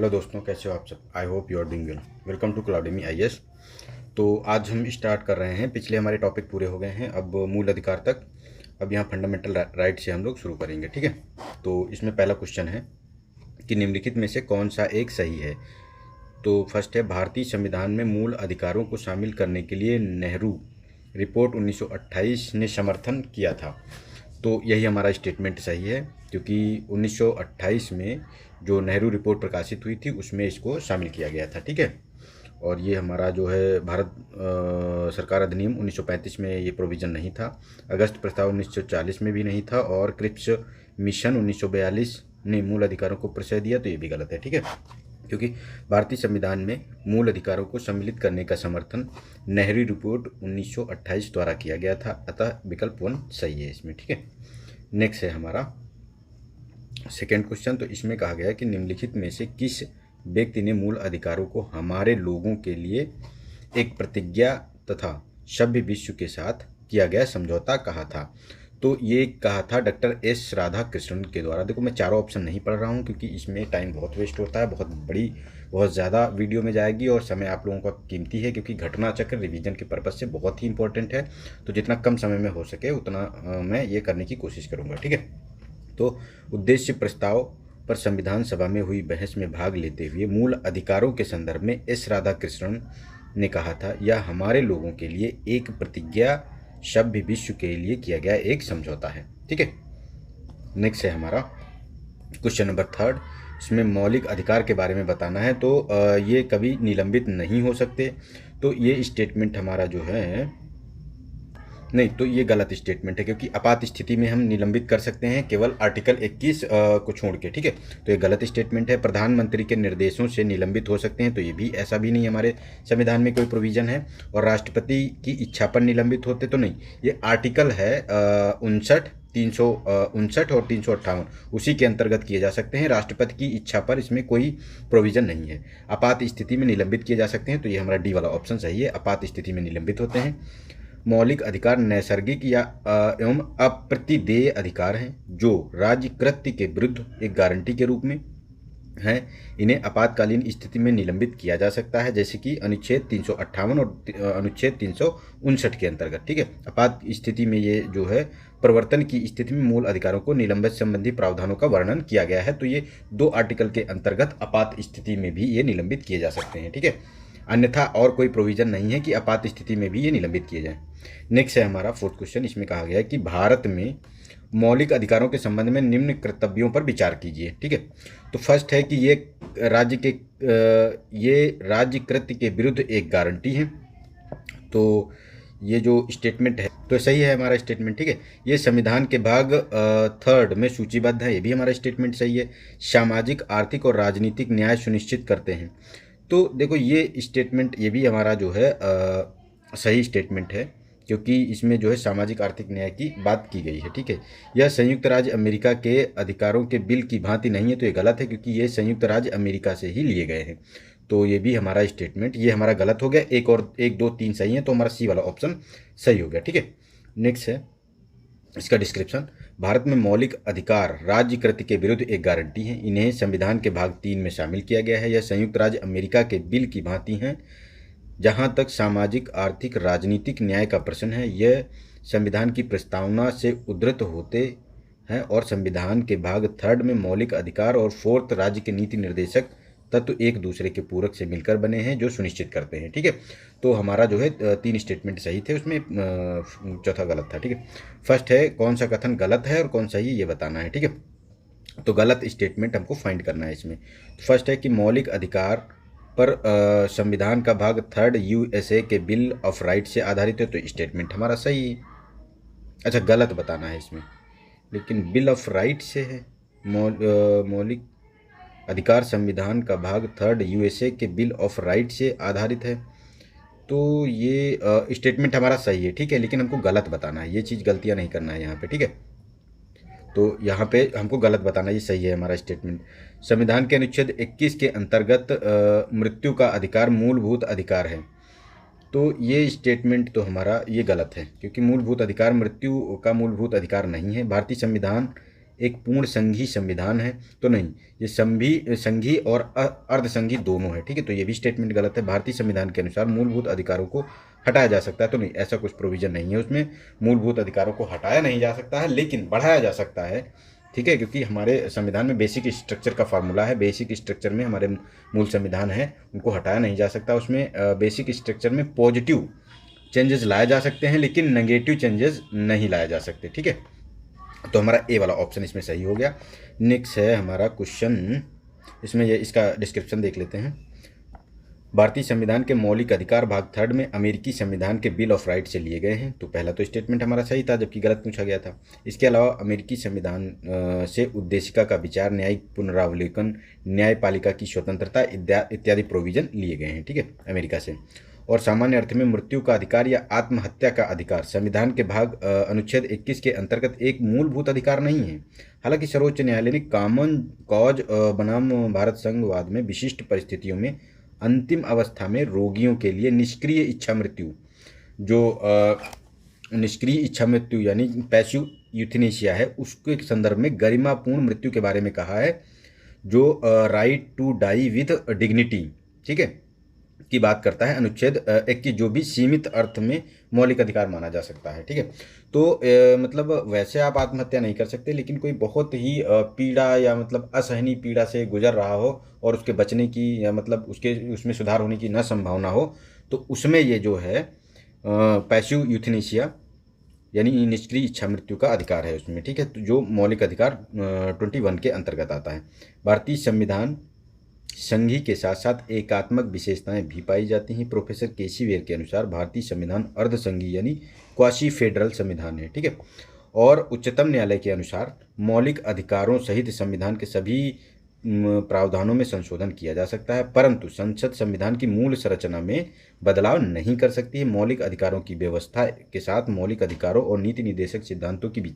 Hello दोस्तों, कैसे हो आप सब। I hope you are doing well. Welcome to Cloudemy IAS. तो आज हम स्टार्ट कर रहे हैं। पिछले हमारे टॉपिक पूरे हो गए हैं, अब मूल अधिकार तक। अब यहाँ फंडामेंटल राइट से हम लोग शुरू करेंगे, ठीक है। तो इसमें पहला क्वेश्चन है कि निम्नलिखित में से कौन सा एक सही है। तो फर्स्ट है, भारतीय संविधान में मूल अधिकारों को शामिल करने के लिए नेहरू रिपोर्ट 1928 ने समर्थन किया था। तो यही हमारा स्टेटमेंट सही है, क्योंकि 1928 में जो नेहरू रिपोर्ट प्रकाशित हुई थी उसमें इसको शामिल किया गया था, ठीक है। और ये हमारा जो है भारत सरकार अधिनियम 1935 में ये प्रोविज़न नहीं था, अगस्त प्रस्ताव 1940 में भी नहीं था, और क्रिप्स मिशन 1942 ने मूल अधिकारों को प्रश्रय दिया। तो ये भी गलत है, ठीक है, क्योंकि भारतीय संविधान में मूल अधिकारों को सम्मिलित करने का समर्थन नेहरू रिपोर्ट 1928 द्वारा किया गया था। अतः विकल्प 1 सही है इसमें, ठीक है। नेक्स्ट है हमारा सेकेंड क्वेश्चन। तो इसमें कहा गया है कि निम्नलिखित में से किस व्यक्ति ने मूल अधिकारों को हमारे लोगों के लिए एक प्रतिज्ञा तथा सभ्य विश्व के साथ किया गया समझौता कहा था। तो ये कहा था डॉक्टर एस राधाकृष्णन के द्वारा। देखो, मैं चारों ऑप्शन नहीं पढ़ रहा हूँ क्योंकि इसमें टाइम बहुत वेस्ट होता है, बहुत ज़्यादा वीडियो में जाएगी और समय आप लोगों का कीमती है, क्योंकि घटना चक्र रिवीजन के पर्पज़ से बहुत ही इंपॉर्टेंट है। तो जितना कम समय में हो सके उतना मैं ये करने की कोशिश करूँगा, ठीक है। तो उद्देश्य प्रस्ताव पर संविधान सभा में हुई बहस में भाग लेते हुए मूल अधिकारों के संदर्भ में एस राधाकृष्णन ने कहा था, यह हमारे लोगों के लिए एक प्रतिज्ञा सभ्य विश्व के लिए किया गया एक समझौता है, ठीक है। नेक्स्ट है हमारा क्वेश्चन नंबर थर्ड। इसमें मौलिक अधिकार के बारे में बताना है। तो ये कभी निलंबित नहीं हो सकते। तो ये स्टेटमेंट हमारा जो है नहीं, तो ये गलत स्टेटमेंट है, क्योंकि आपात स्थिति में हम निलंबित कर सकते हैं केवल आर्टिकल 21 को छोड़ के, ठीक है। तो ये गलत स्टेटमेंट है। प्रधानमंत्री के निर्देशों से निलंबित हो सकते हैं, तो ये भी ऐसा भी नहीं हमारे संविधान में कोई प्रोविज़न है। और राष्ट्रपति की इच्छा पर निलंबित होते तो नहीं, ये आर्टिकल है 359 और 358, उसी के अंतर्गत किए जा सकते हैं। राष्ट्रपति की इच्छा पर इसमें कोई प्रोविज़न नहीं है। आपात स्थिति में निलंबित किए जा सकते हैं, तो ये हमारा डी वाला ऑप्शन सही है, आपात स्थिति में निलंबित होते हैं। मौलिक अधिकार नैसर्गिक या एवं अप्रतिदेय अधिकार हैं जो राज्य कृत्य के विरुद्ध एक गारंटी के रूप में हैं। इन्हें आपातकालीन स्थिति में निलंबित किया जा सकता है, जैसे कि अनुच्छेद 358 और अनुच्छेद 359 के अंतर्गत, ठीक है। आपात स्थिति में ये जो है प्रवर्तन की स्थिति में मूल अधिकारों को निलंबित संबंधी प्रावधानों का वर्णन किया गया है। तो ये 2 आर्टिकल के अंतर्गत आपात स्थिति में भी ये निलंबित किए जा सकते हैं, ठीक है। अन्यथा और कोई प्रोविज़न नहीं है कि आपात स्थिति में भी ये निलंबित किए जाएं। नेक्स्ट है हमारा फोर्थ क्वेश्चन। इसमें कहा गया है कि भारत में मौलिक अधिकारों के संबंध में निम्न कर्तव्यों पर विचार कीजिए, ठीक है। तो फर्स्ट है कि ये राज्य कृत्य के विरुद्ध एक गारंटी है। तो ये जो स्टेटमेंट है तो सही है हमारा स्टेटमेंट, ठीक है। ये संविधान के भाग 3 में सूचीबद्ध है, ये भी हमारा स्टेटमेंट सही है। सामाजिक, आर्थिक और राजनीतिक न्याय सुनिश्चित करते हैं। तो देखो, ये स्टेटमेंट ये भी हमारा जो है सही स्टेटमेंट है, क्योंकि इसमें जो है सामाजिक आर्थिक न्याय की बात की गई है, ठीक है। यह संयुक्त राज्य अमेरिका के अधिकारों के बिल की भांति नहीं है, तो ये गलत है, क्योंकि ये संयुक्त राज्य अमेरिका से ही लिए गए हैं। तो ये भी हमारा स्टेटमेंट ये हमारा गलत हो गया। 1 2 3 सही है, तो हमारा सी वाला ऑप्शन सही हो गया, ठीक है। नेक्स्ट है इसका डिस्क्रिप्शन। भारत में मौलिक अधिकार राज्य कृत्य के विरुद्ध एक गारंटी है। इन्हें संविधान के भाग 3 में शामिल किया गया है। यह संयुक्त राज्य अमेरिका के बिल की भांति हैं। जहाँ तक सामाजिक, आर्थिक, राजनीतिक न्याय का प्रश्न है, यह संविधान की प्रस्तावना से उद्धृत होते हैं और संविधान के भाग 3 में मौलिक अधिकार और 4th राज्य के नीति निर्देशक तत्व एक दूसरे के पूरक से मिलकर बने हैं जो सुनिश्चित करते हैं, ठीक है। तो हमारा जो है 3 स्टेटमेंट सही थे, उसमें चौथा गलत था, ठीक है। फर्स्ट है कौन सा कथन गलत है और कौन सही है ये बताना है, ठीक है। तो गलत स्टेटमेंट हमको फाइंड करना है इसमें। फर्स्ट है कि मौलिक अधिकार पर संविधान का भाग 3 यूएसए के बिल ऑफ राइट से आधारित है, तो स्टेटमेंट हमारा सही है। अच्छा, गलत बताना है इसमें, लेकिन बिल ऑफ राइट से है। मौलिक अधिकार संविधान का भाग 3 यूएसए के बिल ऑफ राइट से आधारित है, तो ये स्टेटमेंट हमारा सही है, ठीक है। लेकिन हमको गलत बताना है, ये चीज़ गलतियाँ नहीं करना है यहाँ पे, ठीक है। तो यहाँ पे हमको गलत बताना, ये सही है हमारा स्टेटमेंट। संविधान के अनुच्छेद 21 के अंतर्गत मृत्यु का अधिकार मूलभूत अधिकार है, तो ये स्टेटमेंट तो हमारा ये गलत है, क्योंकि मूलभूत अधिकार मृत्यु का मूलभूत अधिकार नहीं है। भारतीय संविधान एक पूर्ण संघीय संविधान है? तो नहीं, ये संघीय और अर्धसंघीय दोनों है, ठीक है। तो ये भी स्टेटमेंट गलत है। भारतीय संविधान के अनुसार मूलभूत अधिकारों को हटाया जा सकता है? तो नहीं, ऐसा कुछ प्रोविजन नहीं है उसमें। मूलभूत अधिकारों को हटाया नहीं जा सकता है, लेकिन बढ़ाया जा सकता है, ठीक है, क्योंकि हमारे संविधान में बेसिक स्ट्रक्चर का फार्मूला है। बेसिक स्ट्रक्चर में हमारे मूल संविधान है, उनको हटाया नहीं जा सकता। उसमें बेसिक स्ट्रक्चर में पॉजिटिव चेंजेस लाए जा सकते हैं, लेकिन नेगेटिव चेंजेस नहीं लाए जा सकते, ठीक है। तो हमारा ए वाला ऑप्शन इसमें सही हो गया। नेक्स्ट है हमारा क्वेश्चन, इसमें ये इसका डिस्क्रिप्शन देख लेते हैं। भारतीय संविधान के मौलिक अधिकार भाग 3 में अमेरिकी संविधान के बिल ऑफ राइट से लिए गए हैं। तो पहला तो स्टेटमेंट हमारा सही था, जबकि गलत पूछा गया था। इसके अलावा अमेरिकी संविधान से उद्देशिका का विचार, न्यायिक पुनरावलोकन, न्यायपालिका की स्वतंत्रता इत्यादि प्रोविजन लिए गए हैं, ठीक है, अमेरिका से। और सामान्य अर्थ में मृत्यु का अधिकार या आत्महत्या का अधिकार संविधान के भाग अनुच्छेद 21 के अंतर्गत एक मूलभूत अधिकार नहीं है। हालांकि सर्वोच्च न्यायालय ने कॉमन कॉज बनाम भारत संघवाद में विशिष्ट परिस्थितियों में अंतिम अवस्था में रोगियों के लिए निष्क्रिय इच्छा मृत्यु, जो निष्क्रिय इच्छा मृत्यु यानी पैसिव यूथेनेशिया है, उसके संदर्भ में गरिमापूर्ण मृत्यु के बारे में कहा है, जो right to die with dignity, ठीक है, की बात करता है। अनुच्छेद 21 जो भी सीमित अर्थ में मौलिक अधिकार माना जा सकता है, ठीक है। तो मतलब वैसे आप आत्महत्या नहीं कर सकते, लेकिन कोई बहुत ही पीड़ा या मतलब असहनीय पीड़ा से गुजर रहा हो और उसके बचने की या मतलब उसमें सुधार होने की न संभावना हो, तो उसमें ये जो है पैसिव यूथेनेशिया यानी निष्क्रिय इच्छा मृत्यु का अधिकार है उसमें, ठीक है। तो जो मौलिक अधिकार 21 के अंतर्गत आता है। भारतीय संविधान संघी के साथ साथ एकात्मक विशेषताएं भी पाई जाती हैं। प्रोफेसर केसी वेयर के अनुसार भारतीय संविधान अर्धसंघीय यानी क्वासी फेडरल संविधान है, ठीक है। और उच्चतम न्यायालय के अनुसार मौलिक अधिकारों सहित संविधान के सभी प्रावधानों में संशोधन किया जा सकता है, परंतु संसद संविधान की मूल संरचना में बदलाव नहीं कर सकती है। मौलिक अधिकारों की व्यवस्था के साथ मौलिक अधिकारों और नीति निर्देशक सिद्धांतों की भी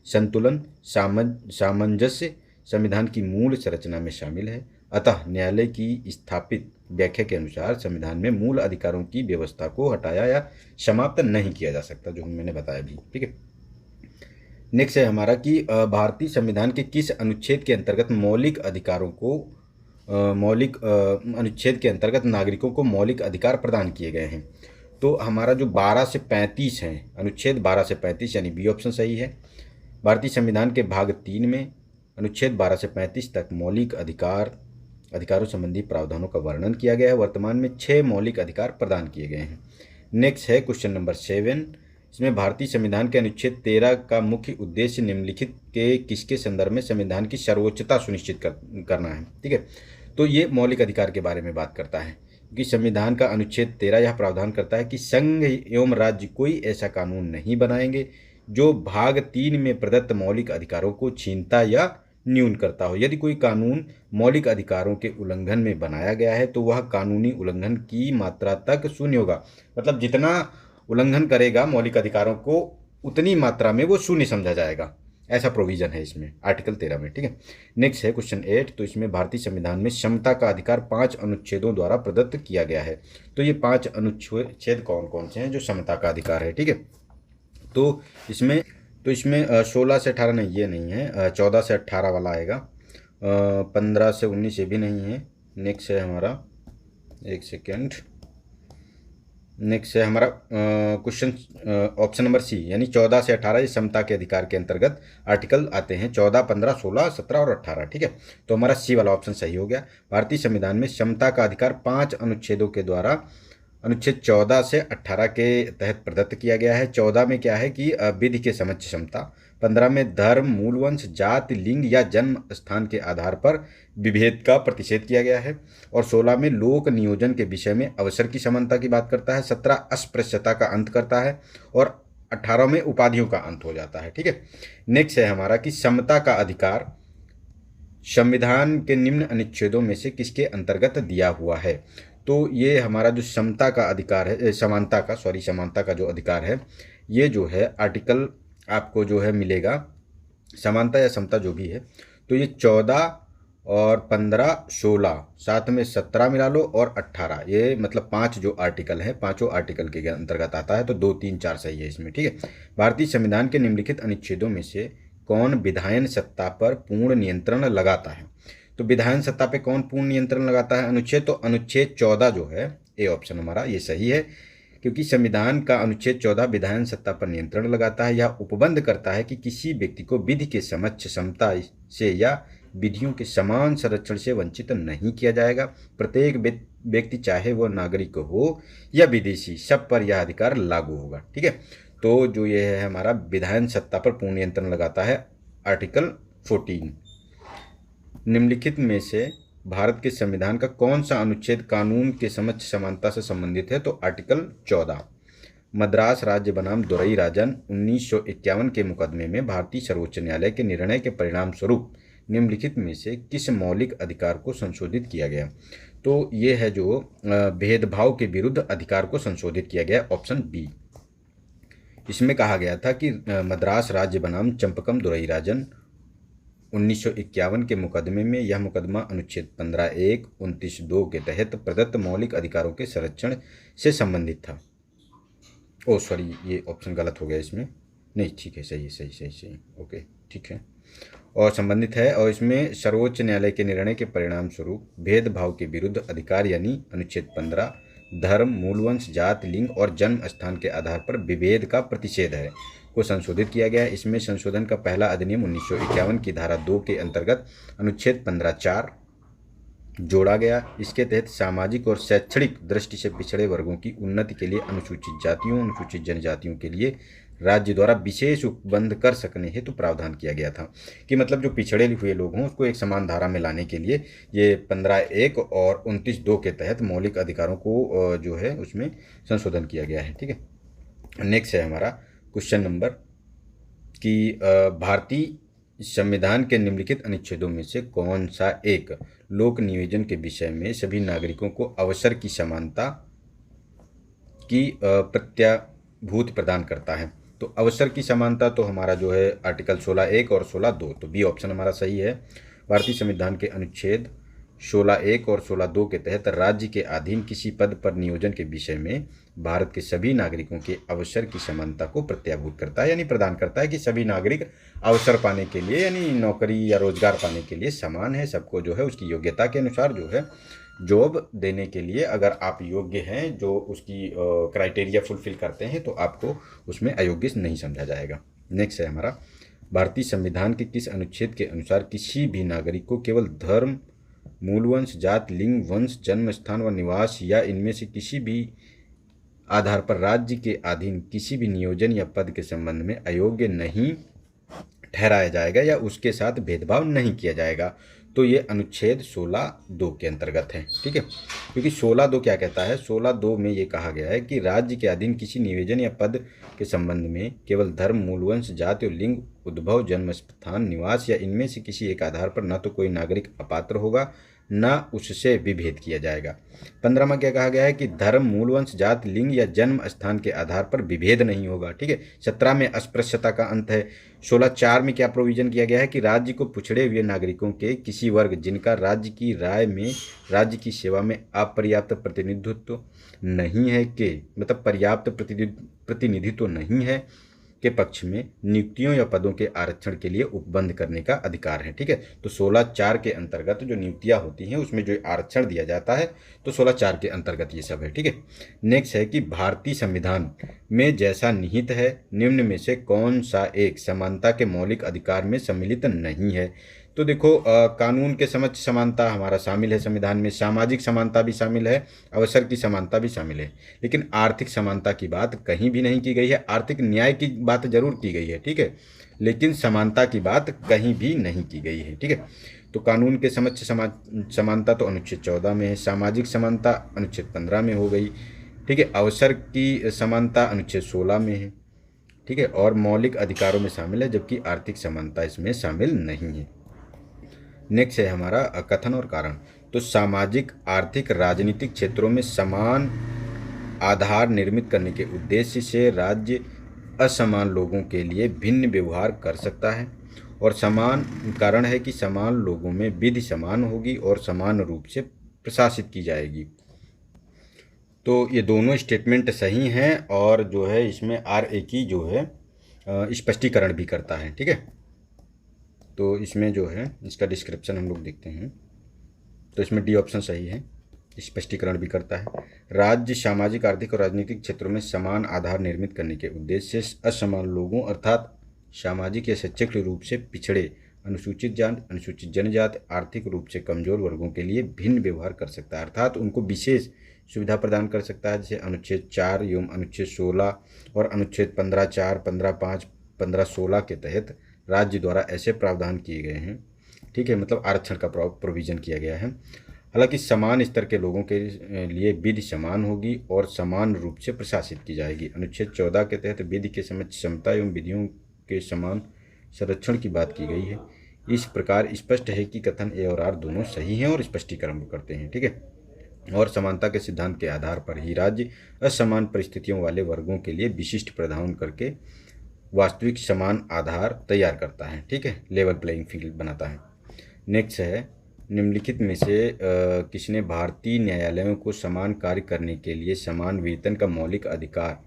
संतुलन सामंजस्य संविधान की मूल संरचना में शामिल है। अतः न्यायालय की स्थापित व्याख्या के अनुसार संविधान में मूल अधिकारों की व्यवस्था को हटाया या समाप्त नहीं किया जा सकता, जो मैंने बताया भी, ठीक है। नेक्स्ट है हमारा कि भारतीय संविधान के किस अनुच्छेद के अंतर्गत मौलिक अधिकारों को अनुच्छेद के अंतर्गत नागरिकों को मौलिक अधिकार प्रदान किए गए हैं। तो हमारा जो 12 से 35 है, अनुच्छेद 12 से 35 यानी बी ऑप्शन सही है। भारतीय संविधान के भाग 3 में अनुच्छेद 12 से 35 तक मौलिक अधिकारों संबंधी प्रावधानों का वर्णन किया गया है। वर्तमान में 6 मौलिक अधिकार प्रदान किए गए हैं। नेक्स्ट है क्वेश्चन नंबर 7। इसमें भारतीय संविधान के अनुच्छेद 13 का मुख्य उद्देश्य निम्नलिखित के किसके संदर्भ में संविधान की सर्वोच्चता सुनिश्चित करना है, ठीक है। तो ये मौलिक अधिकार के बारे में बात करता है, क्योंकि संविधान का अनुच्छेद 13 यह प्रावधान करता है कि संघ एवं राज्य कोई ऐसा कानून नहीं बनाएंगे जो भाग 3 में प्रदत्त मौलिक अधिकारों को छीनता या न्यून करता हो। यदि कोई कानून मौलिक अधिकारों के उल्लंघन में बनाया गया है तो वह कानूनी उल्लंघन की मात्रा तक शून्य होगा। मतलब जितना उल्लंघन करेगा मौलिक अधिकारों को, उतनी मात्रा में वो शून्य समझा जाएगा। ऐसा प्रोविजन है इसमें आर्टिकल 13 में, ठीक है। नेक्स्ट है क्वेश्चन 8। तो इसमें भारतीय संविधान में समता का अधिकार 5 अनुच्छेदों द्वारा प्रदत्त किया गया है। तो ये 5 अनुच्छेद कौन कौन से हैं जो समता का अधिकार है, ठीक है। तो इसमें 16 से 18 नहीं, ये नहीं है, 14 से 18 वाला आएगा। 15 से 19 ये भी नहीं है। नेक्स्ट है हमारा, एक सेकेंड, नेक्स्ट है हमारा क्वेश्चन ऑप्शन नंबर सी यानी 14 से 18 ये समता के अधिकार के अंतर्गत आर्टिकल आते हैं। 14, 15, 16, 17 और 18, ठीक है। तो हमारा सी वाला ऑप्शन सही हो गया। भारतीय संविधान में समता का अधिकार 5 अनुच्छेदों के द्वारा अनुच्छेद 14 से 18 के तहत प्रदत्त किया गया है। 14 में क्या है कि विधि के समक्ष समता, 15 में धर्म, मूलवंश, जाति, लिंग या जन्म स्थान के आधार पर विभेद का प्रतिषेध किया गया है, और 16 में लोक नियोजन के विषय में अवसर की समानता की बात करता है। 17 अस्पृश्यता का अंत करता है, और 18 में उपाधियों का अंत हो जाता है, ठीक है। नेक्स्ट है हमारा कि समता का अधिकार संविधान के निम्न अनुच्छेदों में से किसके अंतर्गत दिया हुआ है। तो ये हमारा जो समता का अधिकार है, समानता का जो अधिकार है, ये जो है आर्टिकल आपको जो है मिलेगा, समानता या समता जो भी है, तो ये 14 और 15, 16, साथ में 17 मिला लो और 18, ये मतलब 5 जो आर्टिकल है, पांचों आर्टिकल के अंतर्गत आता है। तो 2, 3, 4 सही है इसमें, ठीक है। भारतीय संविधान के निम्नलिखित अनुच्छेदों में से कौन विधायन सत्ता पर पूर्ण नियंत्रण लगाता है? तो विधायन सत्ता पे कौन पूर्ण नियंत्रण लगाता है? अनुच्छेद, तो अनुच्छेद 14 जो है, ए ऑप्शन हमारा ये सही है, क्योंकि संविधान का अनुच्छेद 14 विधायन सत्ता पर नियंत्रण लगाता है। यह उपबंध करता है कि किसी व्यक्ति को विधि के समक्ष समता से या विधियों के समान संरक्षण से वंचित नहीं किया जाएगा। प्रत्येक व्यक्ति, चाहे वह नागरिक हो या विदेशी, सब पर यह अधिकार लागू होगा। ठीक है, तो जो ये है हमारा विधायन सत्ता पर पूर्ण नियंत्रण लगाता है, आर्टिकल 14। निम्नलिखित में से भारत के संविधान का कौन सा अनुच्छेद कानून के समक्ष समानता से संबंधित है? तो आर्टिकल 14। मद्रास राज्य बनाम दुरई राजन 1951 के मुकदमे में भारतीय सर्वोच्च न्यायालय के निर्णय के परिणाम स्वरूप निम्नलिखित में से किस मौलिक अधिकार को संशोधित किया गया? तो ये है जो भेदभाव के विरुद्ध अधिकार को संशोधित किया गया, ऑप्शन बी। इसमें कहा गया था कि मद्रास राज्य बनाम चंपकम दुरई राजन 1951 के मुकदमे में यह मुकदमा अनुच्छेद 15(1), 29(2) के तहत प्रदत्त मौलिक अधिकारों के संरक्षण से संबंधित था। ओ सॉरी, ये ऑप्शन गलत हो गया इसमें, नहीं ठीक है, सही सही सही सही, ओके ठीक है, और संबंधित है। और इसमें सर्वोच्च न्यायालय के निर्णय के परिणाम स्वरूप भेदभाव के विरुद्ध अधिकार यानी अनुच्छेद 15 धर्म, मूलवंश, जात, लिंग और जन्म स्थान के आधार पर विभेद का प्रतिषेध है को संशोधित किया गया है। इसमें संशोधन का पहला अधिनियम 1951 की धारा 2 के अंतर्गत अनुच्छेद 15(4) जोड़ा गया। इसके तहत सामाजिक और शैक्षणिक दृष्टि से पिछड़े वर्गों की उन्नति के लिए अनुसूचित जातियों, अनुसूचित जनजातियों के लिए राज्य द्वारा विशेष उपबंध कर सकने हेतु तो प्रावधान किया गया था कि मतलब जो पिछड़े हुए लोग हों उसको एक समान धारा में लाने के लिए ये 15(1) और 29(2) के तहत मौलिक अधिकारों को जो है उसमें संशोधन किया गया है। ठीक है, नेक्स्ट है हमारा क्वेश्चन नंबर कि भारतीय संविधान के निम्नलिखित अनुच्छेदों में से कौन सा एक लोक नियोजन के विषय में सभी नागरिकों को अवसर की समानता की प्रत्याभूति प्रदान करता है? तो अवसर की समानता तो हमारा जो है आर्टिकल 16(1) और 16(2), तो बी ऑप्शन हमारा सही है। भारतीय संविधान के अनुच्छेद 16(1) और 16(2) के तहत राज्य के अधीन किसी पद पर नियोजन के विषय में भारत के सभी नागरिकों के अवसर की समानता को प्रत्याभूत करता है, यानी प्रदान करता है कि सभी नागरिक अवसर पाने के लिए यानी नौकरी या रोजगार पाने के लिए समान है। सबको जो है उसकी योग्यता के अनुसार जो है जॉब देने के लिए अगर आप योग्य हैं, जो उसकी क्राइटेरिया फुलफिल करते हैं, तो आपको उसमें अयोग्य नहीं समझा जाएगा। नेक्स्ट है हमारा भारतीय संविधान के किस अनुच्छेद के अनुसार किसी भी नागरिक को केवल धर्म, मूलवंश, जात, लिंग, वंश, जन्म स्थान व निवास या इनमें से किसी भी आधार पर राज्य के अधीन किसी भी नियोजन या पद के संबंध में अयोग्य नहीं ठहराया जाएगा या उसके साथ भेदभाव नहीं किया जाएगा? तो ये अनुच्छेद 16(2) के अंतर्गत है। ठीक है, क्योंकि 16(2) क्या कहता है? 16(2) में ये कहा गया है कि राज्य के अधीन किसी नियोजन या पद के संबंध में केवल धर्म, मूलवंश, जाति और लिंग, उद्भव, जन्म स्थान, निवास या इनमें से किसी एक आधार पर न तो कोई नागरिक अपात्र होगा न उससे विभेद किया जाएगा। 15 में क्या कहा गया है कि धर्म, मूलवंश, जात, लिंग या जन्म स्थान के आधार पर विभेद नहीं होगा। ठीक है, 17 में अस्पृश्यता का अंत है। 16(4) में क्या प्रोविजन किया गया है कि राज्य को पिछड़े हुए नागरिकों के किसी वर्ग जिनका राज्य की राय में राज्य की सेवा में अपर्याप्त प्रतिनिधित्व नहीं है के मतलब पर्याप्त प्रतिनिधित्व नहीं है के पक्ष में नियुक्तियों या पदों के आरक्षण के लिए उपबंध करने का अधिकार है। ठीक है, तो 16(4) के अंतर्गत जो नियुक्तियां होती हैं उसमें जो आरक्षण दिया जाता है तो 16(4) के अंतर्गत ये सब है। ठीक है, नेक्स्ट है कि भारतीय संविधान में जैसा निहित है निम्न में से कौन सा एक समानता के मौलिक अधिकार में सम्मिलित नहीं है? तो देखो कानून के समक्ष समानता हमारा शामिल है संविधान में, सामाजिक समानता भी शामिल है, अवसर की समानता भी शामिल है, लेकिन आर्थिक समानता की बात कहीं भी नहीं की गई है। आर्थिक न्याय की बात जरूर की गई है, ठीक है, लेकिन समानता की बात कहीं भी नहीं की गई है। ठीक है, तो कानून के समक्ष समानता तो अनुच्छेद 14 में है, सामाजिक समानता अनुच्छेद 15 में हो गई। ठीक है, अवसर की समानता अनुच्छेद 16 में है। ठीक है, और मौलिक अधिकारों में शामिल है, जबकि आर्थिक समानता इसमें शामिल नहीं है। नेक्स्ट है हमारा कथन और कारण। तो सामाजिक, आर्थिक, राजनीतिक क्षेत्रों में समान आधार निर्मित करने के उद्देश्य से राज्य असमान लोगों के लिए भिन्न व्यवहार कर सकता है, और समान कारण है कि समान लोगों में विधि समान होगी और समान रूप से प्रशासित की जाएगी। तो ये दोनों स्टेटमेंट सही हैं, और जो है इसमें RA की जो है स्पष्टीकरण भी करता है। ठीक है, तो इसमें जो है इसका डिस्क्रिप्शन हम लोग देखते हैं, तो इसमें डी ऑप्शन सही है, स्पष्टीकरण भी करता है। राज्य सामाजिक, आर्थिक और राजनीतिक क्षेत्रों में समान आधार निर्मित करने के उद्देश्य से असमान लोगों अर्थात सामाजिक या शैक्षिक रूप से पिछड़े, अनुसूचित जाति, अनुसूचित जनजाति, आर्थिक रूप से कमजोर वर्गों के लिए भिन्न व्यवहार कर सकता है, अर्थात उनको विशेष सुविधा प्रदान कर सकता है। जैसे अनुच्छेद 4 एवं अनुच्छेद 16 और अनुच्छेद 15(4), 15(5), 15(16) के तहत राज्य द्वारा ऐसे प्रावधान किए गए हैं, ठीक है, मतलब आरक्षण का प्रोविजन किया गया है। हालांकि समान स्तर के लोगों के लिए विधि समान होगी और समान रूप से प्रशासित की जाएगी। अनुच्छेद 14 के तहत विधि के समक्ष समता एवं विधियों के समान संरक्षण की बात की गई है। इस प्रकार स्पष्ट है कि कथन ए और आर दोनों सही हैं और स्पष्टीकरण करते हैं, ठीक है। और समानता के सिद्धांत के आधार पर ही राज्य असमान परिस्थितियों वाले वर्गों के लिए विशिष्ट प्रावधान करके वास्तविक समान आधार तैयार करता है, ठीक है, लेवल प्लेइंग फील्ड बनाता है। नेक्स्ट है, निम्नलिखित में से किसने भारतीय न्यायालयों को समान कार्य करने के लिए समान वेतन का मौलिक अधिकार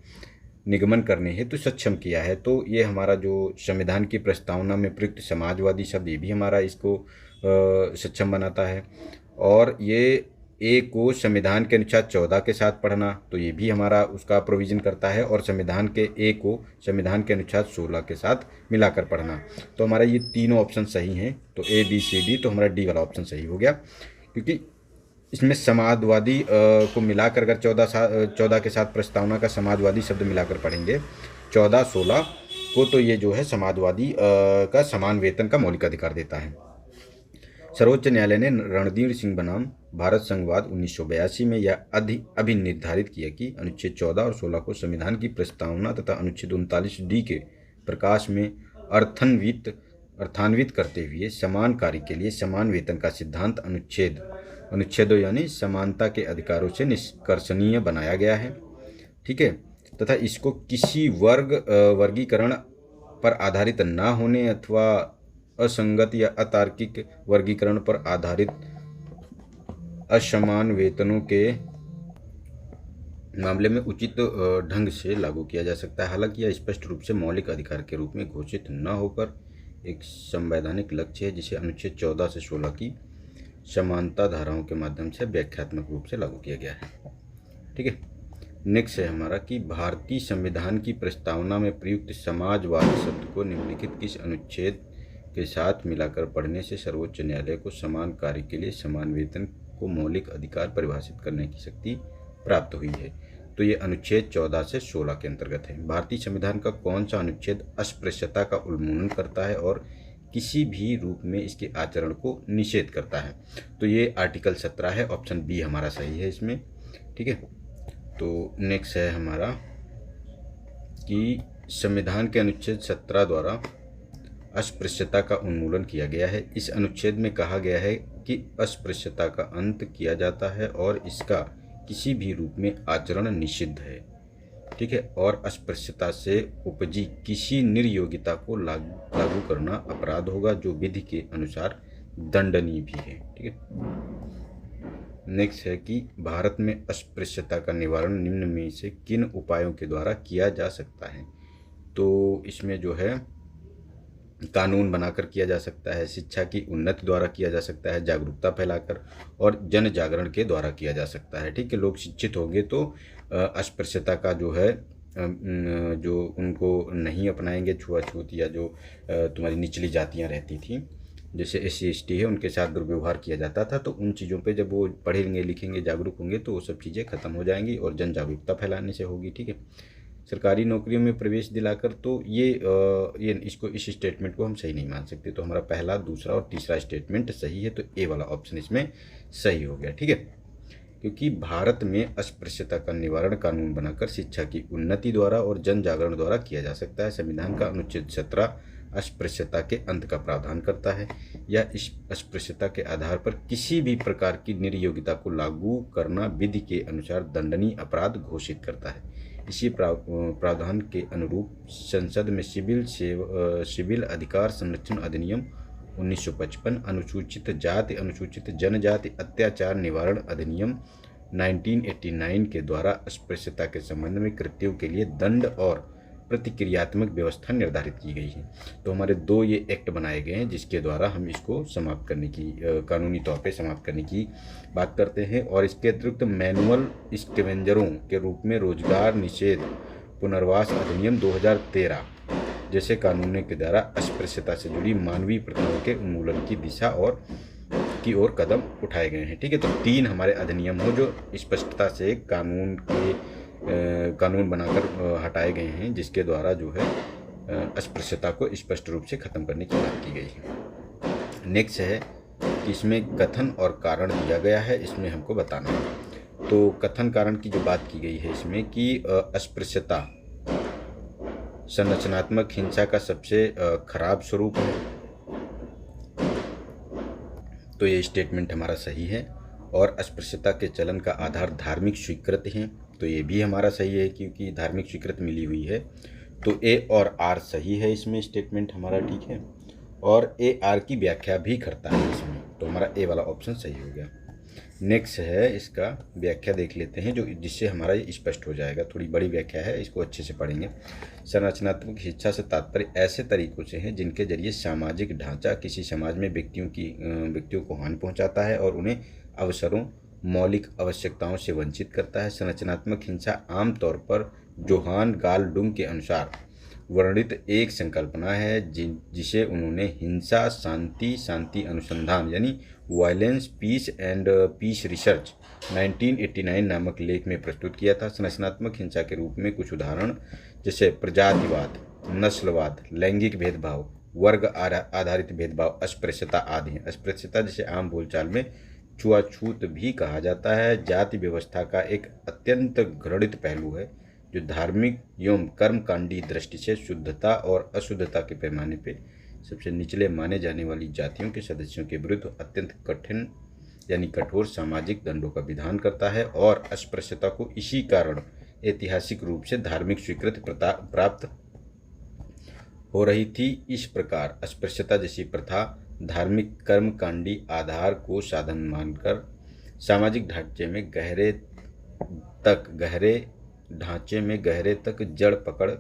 निगमन करने हेतु सक्षम किया है? तो ये हमारा जो संविधान की प्रस्तावना में प्रयुक्त समाजवादी शब्द, ये भी हमारा इसको सक्षम बनाता है। और ये ए को संविधान के अनुच्छेद 14 के साथ पढ़ना, तो ये भी हमारा उसका प्रोविज़न करता है। और संविधान के ए को संविधान के अनुच्छेद 16 के साथ मिलाकर पढ़ना, तो हमारा ये तीनों ऑप्शन सही हैं। तो ए बी सी डी, तो हमारा डी वाला ऑप्शन सही हो गया, क्योंकि इसमें समाजवादी को मिलाकर अगर 14 के साथ प्रस्तावना का समाजवादी शब्द मिलाकर पढ़ेंगे 14-16 को, तो ये जो है समाजवादी का समान वेतन का मौलिक अधिकार देता है। सर्वोच्च न्यायालय ने रणधीर सिंह बनाम भारत संघवाद 1982 में यह अभिनिर्धारित किया कि अनुच्छेद 14 और 16 को संविधान की प्रस्तावना तथा अनुच्छेद 39D के प्रकाश में अर्थान्वित करते हुए समान कार्य के लिए समान वेतन का सिद्धांत अनुच्छेदों यानी समानता के अधिकारों से निष्कर्षणीय बनाया गया है, ठीक है, तथा इसको किसी वर्गीकरण पर आधारित न होने अथवा असंगत या अतार्किक वर्गीकरण पर आधारित असमान वेतनों के मामले में उचित ढंग से लागू किया जा सकता है। हालांकि यह स्पष्ट रूप से मौलिक अधिकार के रूप में घोषित न होकर एक संवैधानिक लक्ष्य है, जिसे अनुच्छेद 14 से 16 की समानता धाराओं के माध्यम से व्याख्यात्मक रूप से लागू किया गया है, ठीक है। नेक्स्ट है हमारा कि भारतीय संविधान की प्रस्तावना में प्रयुक्त समाजवाद शब्द को निम्नलिखित किस अनुच्छेद के साथ मिलाकर पढ़ने से सर्वोच्च न्यायालय को समान कार्य के लिए समान वेतन को मौलिक अधिकार परिभाषित करने की शक्ति प्राप्त हुई है? तो ये अनुच्छेद 14 से 16 के अंतर्गत है। भारतीय संविधान का कौन सा अनुच्छेद अस्पृश्यता का उन्मूलन करता है और किसी भी रूप में इसके आचरण को निषेध करता है? तो ये आर्टिकल 17 है, ऑप्शन बी हमारा सही है इसमें, ठीक है। तो नेक्स्ट है हमारा कि संविधान के अनुच्छेद 17 द्वारा अस्पृश्यता का उन्मूलन किया गया है। इस अनुच्छेद में कहा गया है कि अस्पृश्यता का अंत किया जाता है और इसका किसी भी रूप में आचरण निषिद्ध है, ठीक है। और अस्पृश्यता से उपजी किसी निर्योग्यता को लागू करना अपराध होगा, जो विधि के अनुसार दंडनीय भी है, ठीक है। नेक्स्ट है कि भारत में अस्पृश्यता का निवारण निम्न में से किन उपायों के द्वारा किया जा सकता है? तो इसमें जो है कानून बनाकर किया जा सकता है, शिक्षा की उन्नति द्वारा किया जा सकता है, जागरूकता फैलाकर और जन जागरण के द्वारा किया जा सकता है, ठीक है। लोग शिक्षित होंगे तो अस्पृश्यता का जो है जो उनको नहीं अपनाएंगे, छुआछूत या जो तुम्हारी निचली जातियां रहती थी, जैसे SC ST है, उनके साथ दुर्व्यवहार किया जाता था, तो उन चीज़ों पे जब वो पढ़ेंगे लिखेंगे जागरूक होंगे तो वो सब चीज़ें खत्म हो जाएंगी और जन जागरूकता फैलाने से होगी, ठीक है। सरकारी नौकरियों में प्रवेश दिलाकर, तो ये इस स्टेटमेंट को हम सही नहीं मान सकते। तो हमारा पहला, दूसरा और तीसरा स्टेटमेंट सही है, तो ए वाला ऑप्शन इसमें सही हो गया, ठीक है। क्योंकि भारत में अस्पृश्यता का निवारण कानून बनाकर शिक्षा की उन्नति द्वारा और जन जागरण द्वारा किया जा सकता है। संविधान का अनुच्छेद 17 अस्पृश्यता के अंत का प्रावधान करता है। यह इस अस्पृश्यता के आधार पर किसी भी प्रकार की निर्योग्यता को लागू करना विधि के अनुसार दंडनीय अपराध घोषित करता है। इसी प्रावधान के अनुरूप संसद में सिविल अधिकार संरक्षण अधिनियम 1955, अनुसूचित जाति अनुसूचित जनजाति अत्याचार निवारण अधिनियम 1989 के द्वारा अस्पृश्यता के संबंध में कृत्यों के लिए दंड और प्रतिक्रियात्मक व्यवस्था निर्धारित की गई है। तो हमारे 2 ये एक्ट बनाए गए हैं जिसके द्वारा हम इसको समाप्त करने की कानूनी तौर पे समाप्त करने की बात करते हैं। और इसके अतिरिक्त मैनुअल स्कैवेंजरों के रूप में रोजगार निषेध पुनर्वास अधिनियम 2013 जैसे कानूनों के द्वारा अस्पृश्यता से जुड़ी मानवीय प्रथाओं के उन्मूलन की दिशा और की ओर कदम उठाए गए हैं। ठीक है, तो 3 हमारे अधिनियम हो जो स्पष्टता से कानून बनाकर हटाए गए हैं जिसके द्वारा जो है अस्पृश्यता को स्पष्ट रूप से ख़त्म करने की बात की गई है। नेक्स्ट है कि इसमें कथन और कारण दिया गया है, इसमें हमको बताना है। तो कथन कारण की जो बात की गई है इसमें कि अस्पृश्यता संरचनात्मक हिंसा का सबसे खराब स्वरूप है। तो ये स्टेटमेंट हमारा सही है। और अस्पृश्यता के चलन का आधार धार्मिक स्वीकृति है, तो ये भी हमारा सही है क्योंकि धार्मिक स्वीकृति मिली हुई है। तो ए और आर सही है इसमें स्टेटमेंट हमारा, ठीक है। और ए आर की व्याख्या भी करता है इसमें, तो हमारा ए वाला ऑप्शन सही हो गया। नेक्स्ट है इसका व्याख्या देख लेते हैं जो जिससे हमारा ये स्पष्ट हो जाएगा। थोड़ी बड़ी व्याख्या है, इसको अच्छे से पढ़ेंगे। संरचनात्मक शिक्षा से तात्पर्य ऐसे तरीकों से है जिनके जरिए सामाजिक ढांचा किसी समाज में व्यक्तियों को हानि पहुंचाता है और उन्हें अवसरों मौलिक आवश्यकताओं से वंचित करता है। संरचनात्मक हिंसा आमतौर पर जोहान गालडुंग के अनुसार वर्णित एक संकल्पना है जिसे उन्होंने हिंसा शांति अनुसंधान यानी violence peace and peace research 1989 नामक लेख में प्रस्तुत किया था। संरचनात्मक हिंसा के रूप में कुछ उदाहरण जैसे प्रजातिवाद, नस्लवाद, लैंगिक भेदभाव, वर्ग आधारित भेदभाव, अस्पृश्यता आदि हैं। अस्पृश्यता जिसे आम बोलचाल में छुआछूत भी कहा जाता है, जाति व्यवस्था का एक अत्यंत घृणित पहलू है जो धार्मिक एवं कर्मकांडी दृष्टि से शुद्धता और अशुद्धता के पैमाने पे सबसे निचले माने जाने वाली जातियों के सदस्यों के विरुद्ध अत्यंत कठिन यानी कठोर सामाजिक दंडों का विधान करता है। और अस्पृश्यता को इसी कारण ऐतिहासिक रूप से धार्मिक स्वीकृति प्राप्त हो रही थी। इस प्रकार अस्पृश्यता जैसी प्रथा धार्मिक कर्मकांडी आधार को साधन मानकर सामाजिक ढांचे में गहरे तक जड़ पकड़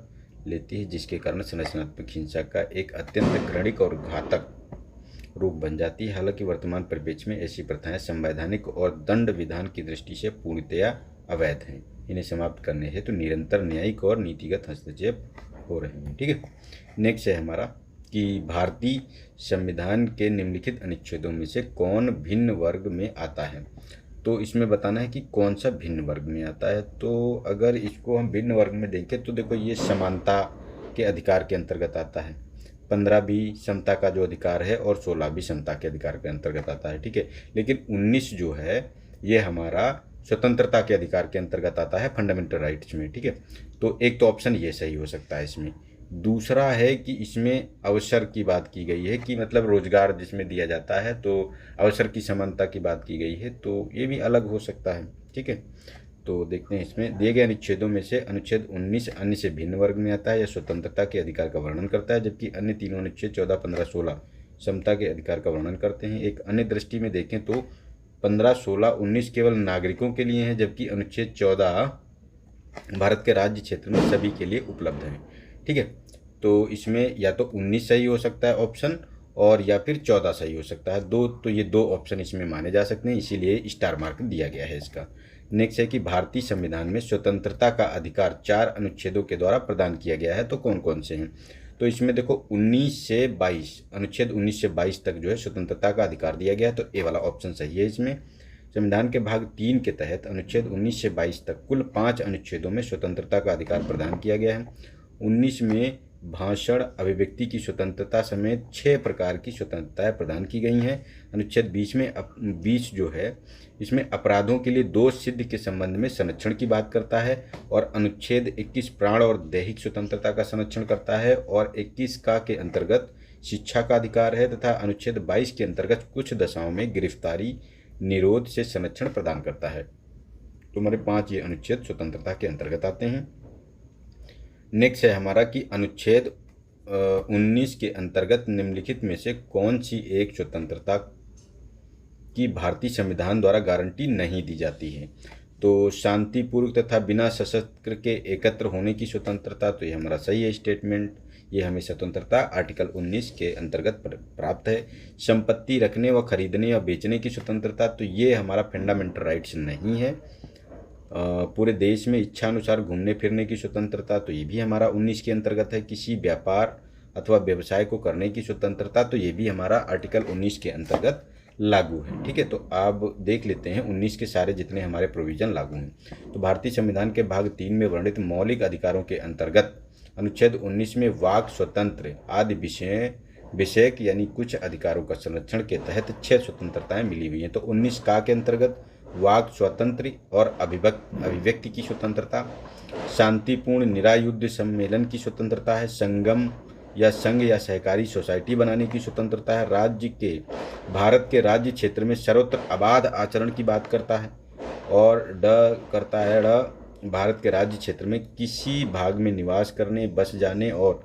लेती है, जिसके कारण संरचनात्मक हिंसा का एक अत्यंत घृणित और घातक रूप बन जाती है। हालांकि वर्तमान परिप्रेक्ष्य में ऐसी प्रथाएं संवैधानिक और दंड विधान की दृष्टि से पूर्णतया अवैध हैं। इन्हें समाप्त करने हेतु निरंतर न्यायिक और नीतिगत हस्तक्षेप हो रहे हैं। ठीक है, नेक्स्ट है हमारा कि भारतीय संविधान के निम्नलिखित अनुच्छेदों में से कौन भिन्न वर्ग में आता है। तो इसमें बताना है कि कौन सा भिन्न वर्ग में आता है। तो अगर इसको हम भिन्न वर्ग में देखें तो देखो ये समानता के अधिकार के अंतर्गत आता है। 15 भी समता का जो अधिकार है और 16 भी समता के अधिकार के अंतर्गत आता है। ठीक है, लेकिन 19 जो है ये हमारा स्वतंत्रता के अधिकार के अंतर्गत आता है, फंडामेंटल राइट्स में। ठीक है, तो एक तो ऑप्शन ये सही हो सकता है इसमें। दूसरा है कि इसमें अवसर की बात की गई है कि मतलब रोजगार जिसमें दिया जाता है, तो अवसर की समानता की बात की गई है, तो ये भी अलग हो सकता है। ठीक है, तो देखते हैं इसमें दिए गए अनुच्छेदों में से अनुच्छेद 19 अन्य से भिन्न वर्ग में आता है। यह स्वतंत्रता के अधिकार का वर्णन करता है, जबकि अन्य तीनों अनुच्छेद 14, 15, 16 समता के अधिकार का वर्णन करते हैं। एक अन्य दृष्टि में देखें तो 15, 16, 19 केवल नागरिकों के लिए हैं, जबकि अनुच्छेद 14 भारत के राज्य क्षेत्र में सभी के लिए उपलब्ध है। ठीक है, तो इसमें या तो 19 सही हो सकता है ऑप्शन, और या फिर 14 सही हो सकता है। तो ये दो ऑप्शन इसमें माने जा सकते हैं, इसीलिए स्टार मार्क दिया गया है इसका। नेक्स्ट है कि भारतीय संविधान में स्वतंत्रता का अधिकार 4 अनुच्छेदों के द्वारा प्रदान किया गया है, तो कौन कौन से हैं। तो इसमें देखो 19 से 22 अनुच्छेद 19 से 22 तक जो है स्वतंत्रता का अधिकार दिया गया है, तो ए वाला ऑप्शन सही है इसमें। संविधान के भाग 3 के तहत अनुच्छेद 19 से 22 तक कुल 5 अनुच्छेदों में स्वतंत्रता का अधिकार प्रदान किया गया है। 19 में भाषण अभिव्यक्ति की स्वतंत्रता समेत 6 प्रकार की स्वतंत्रताएं प्रदान की गई हैं। अनुच्छेद 20 जो है इसमें अपराधों के लिए दोष सिद्ध के संबंध में संरक्षण की बात करता है, और अनुच्छेद 21 प्राण और दैहिक स्वतंत्रता का संरक्षण करता है, और 21 का के अंतर्गत शिक्षा का अधिकार है, तथा अनुच्छेद 22 के अंतर्गत कुछ दशाओं में गिरफ्तारी निरोध से संरक्षण प्रदान करता है। तो हमारे 5 ये अनुच्छेद स्वतंत्रता के अंतर्गत आते हैं। नेक्स्ट है हमारा कि अनुच्छेद 19 के अंतर्गत निम्नलिखित में से कौन सी एक स्वतंत्रता की भारतीय संविधान द्वारा गारंटी नहीं दी जाती है। तो शांतिपूर्वक तथा बिना सशस्त्र के एकत्र होने की स्वतंत्रता, तो ये हमारा सही है स्टेटमेंट। ये हमें स्वतंत्रता आर्टिकल 19 के अंतर्गत प्राप्त है। संपत्ति रखने व खरीदने या बेचने की स्वतंत्रता, तो ये हमारा फंडामेंटल राइट्स नहीं है। पूरे देश में इच्छानुसार घूमने फिरने की स्वतंत्रता, तो ये भी हमारा 19 के अंतर्गत है। किसी व्यापार अथवा व्यवसाय को करने की स्वतंत्रता, तो ये भी हमारा आर्टिकल 19 के अंतर्गत लागू है। ठीक है, तो आप देख लेते हैं 19 के सारे जितने हमारे प्रोविज़न लागू हैं। तो भारतीय संविधान के भाग 3 में वर्णित मौलिक अधिकारों के अंतर्गत अनुच्छेद 19 में वाक स्वतंत्र आदि विषयक यानी कुछ अधिकारों का संरक्षण के तहत 6 स्वतंत्रताएं मिली हुई हैं। तो 19 का के अंतर्गत वाक स्वातंत्र्य और अभिव्यक्ति की स्वतंत्रता, शांतिपूर्ण निरायुध सम्मेलन की स्वतंत्रता है, संगम या संघ या सहकारी सोसाइटी बनाने की स्वतंत्रता है, भारत के राज्य क्षेत्र में सर्वत्र अबाध आचरण की बात करता है, और भारत के राज्य क्षेत्र में किसी भाग में निवास करने, बस जाने और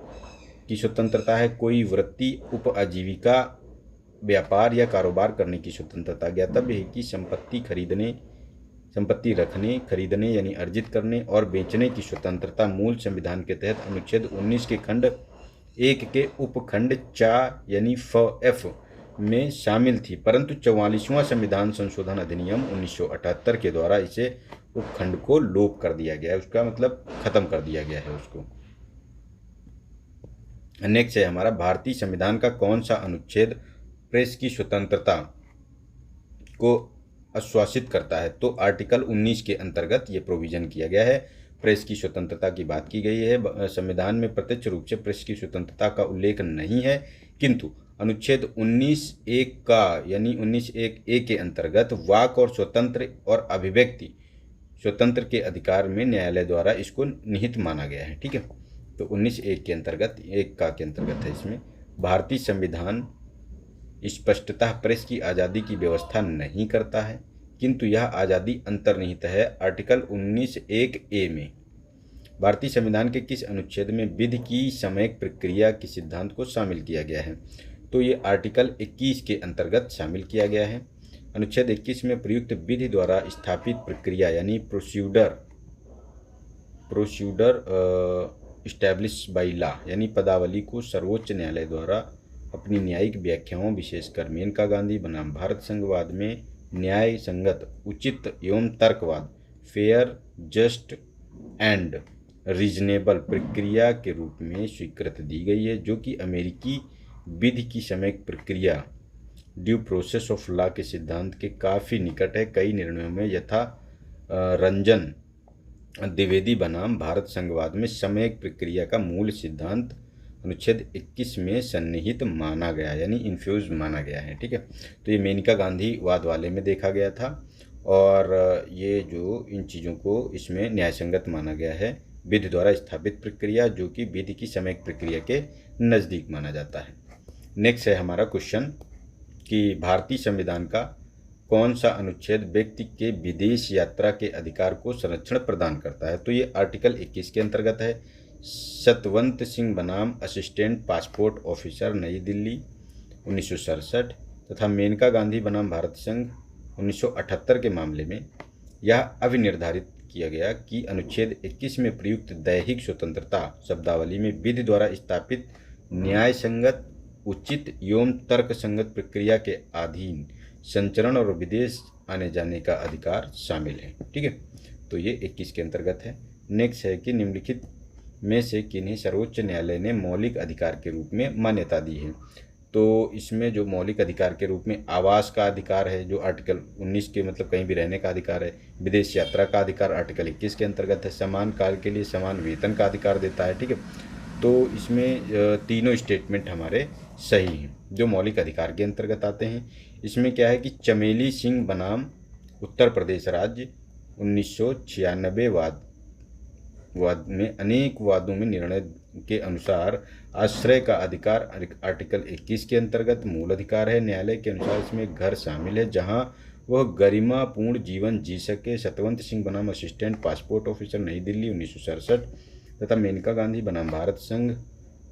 की स्वतंत्रता है, कोई वृत्ति, उप आजीविका, व्यापार या कारोबार करने की स्वतंत्रता। ज्ञातव्य है कि संपत्ति रखने, खरीदने यानी अर्जित करने और बेचने की स्वतंत्रता मूल संविधान के तहत अनुच्छेद 19 के खंड 1 के उपखंड 4 यानी F में शामिल थी, परंतु 44वां संविधान संशोधन अधिनियम 1978 के द्वारा इसे उपखंड को लोप कर दिया गया है, उसका मतलब खत्म कर दिया गया है उसको। नेक्स्ट है हमारा, भारतीय संविधान का कौन सा अनुच्छेद प्रेस की स्वतंत्रता को आश्वासित करता है? तो आर्टिकल 19 के अंतर्गत ये प्रोविजन किया गया है, प्रेस की स्वतंत्रता की बात की गई है। संविधान में प्रत्यक्ष रूप से प्रेस की स्वतंत्रता का उल्लेख नहीं है, किंतु अनुच्छेद 19(1) का यानी 19(1)(a) के अंतर्गत वाक और स्वतंत्र और अभिव्यक्ति स्वतंत्र के अधिकार में न्यायालय द्वारा इसको निहित माना गया है। ठीक है, तो 19(1) के अंतर्गत 1 का के अंतर्गत है। इसमें भारतीय संविधान स्पष्टतः प्रेस की आज़ादी की व्यवस्था नहीं करता है, किंतु यह आज़ादी अंतर्निहित है आर्टिकल 19(1)(a) में। भारतीय संविधान के किस अनुच्छेद में विधि की समयक प्रक्रिया के सिद्धांत को शामिल किया गया है? तो ये आर्टिकल 21 के अंतर्गत शामिल किया गया है। अनुच्छेद 21 में प्रयुक्त विधि द्वारा स्थापित प्रक्रिया यानी प्रोसीड्यूर इस्टेब्लिश बाई लॉ यानी पदावली को सर्वोच्च न्यायालय द्वारा अपनी न्यायिक व्याख्याओं, विशेषकर मेनका गांधी बनाम भारत संघवाद में न्याय संगत, उचित एवं तर्कवाद, फेयर, जस्ट एंड रीजनेबल प्रक्रिया के रूप में स्वीकृत दी गई है, जो कि अमेरिकी विधि की समयक प्रक्रिया ड्यू प्रोसेस ऑफ लॉ के सिद्धांत के काफ़ी निकट है। कई निर्णयों में यथा रंजन द्विवेदी बनाम भारत संघवाद में समयक प्रक्रिया का मूल सिद्धांत अनुच्छेद 21 में सन्निहित माना गया यानी इन्फ्यूज माना गया है। ठीक है, तो ये मेनका गांधी वाद वाले में देखा गया था, और ये जो इन चीज़ों को इसमें न्यायसंगत माना गया है, विधि द्वारा स्थापित प्रक्रिया जो कि विधि की समयक प्रक्रिया के नज़दीक माना जाता है। नेक्स्ट है हमारा क्वेश्चन कि भारतीय संविधान का कौन सा अनुच्छेद व्यक्ति के विदेश यात्रा के अधिकार को संरक्षण प्रदान करता है? तो ये आर्टिकल 21 के अंतर्गत है। सतवंत सिंह बनाम असिस्टेंट पासपोर्ट ऑफिसर नई दिल्ली 1967 तथा मेनका गांधी बनाम भारत संघ 1978 के मामले में यह अभिनिर्धारित किया गया कि अनुच्छेद 21 में प्रयुक्त दैहिक स्वतंत्रता शब्दावली में विधि द्वारा स्थापित न्याय संगत, उचित एवं तर्क संगत प्रक्रिया के अधीन संचरण और विदेश आने जाने का अधिकार शामिल है। ठीक है, तो ये 21 के अंतर्गत है। नेक्स्ट है कि निम्नलिखित में से किन्हें सर्वोच्च न्यायालय ने मौलिक अधिकार के रूप में मान्यता दी है? तो इसमें जो मौलिक अधिकार के रूप में आवास का अधिकार है जो आर्टिकल 19 के मतलब कहीं भी रहने का अधिकार है, विदेश यात्रा का अधिकार आर्टिकल 21 के अंतर्गत है, समान कार्य के लिए समान वेतन का अधिकार देता है। ठीक है, तो इसमें तीनों स्टेटमेंट हमारे सही हैं जो मौलिक अधिकार के अंतर्गत आते हैं। इसमें क्या है कि चमेली सिंह बनाम उत्तर प्रदेश राज्य 1996 वाद में अनेक वादों में निर्णय के अनुसार आश्रय का अधिकार आर्टिकल 21 के अंतर्गत मूल अधिकार है। न्यायालय के अनुसार इसमें घर शामिल है जहां वह गरिमापूर्ण जीवन जी सके। सतवंत सिंह बनाम असिस्टेंट पासपोर्ट ऑफिसर नई दिल्ली 1967 तथा मेनका गांधी बनाम भारत संघ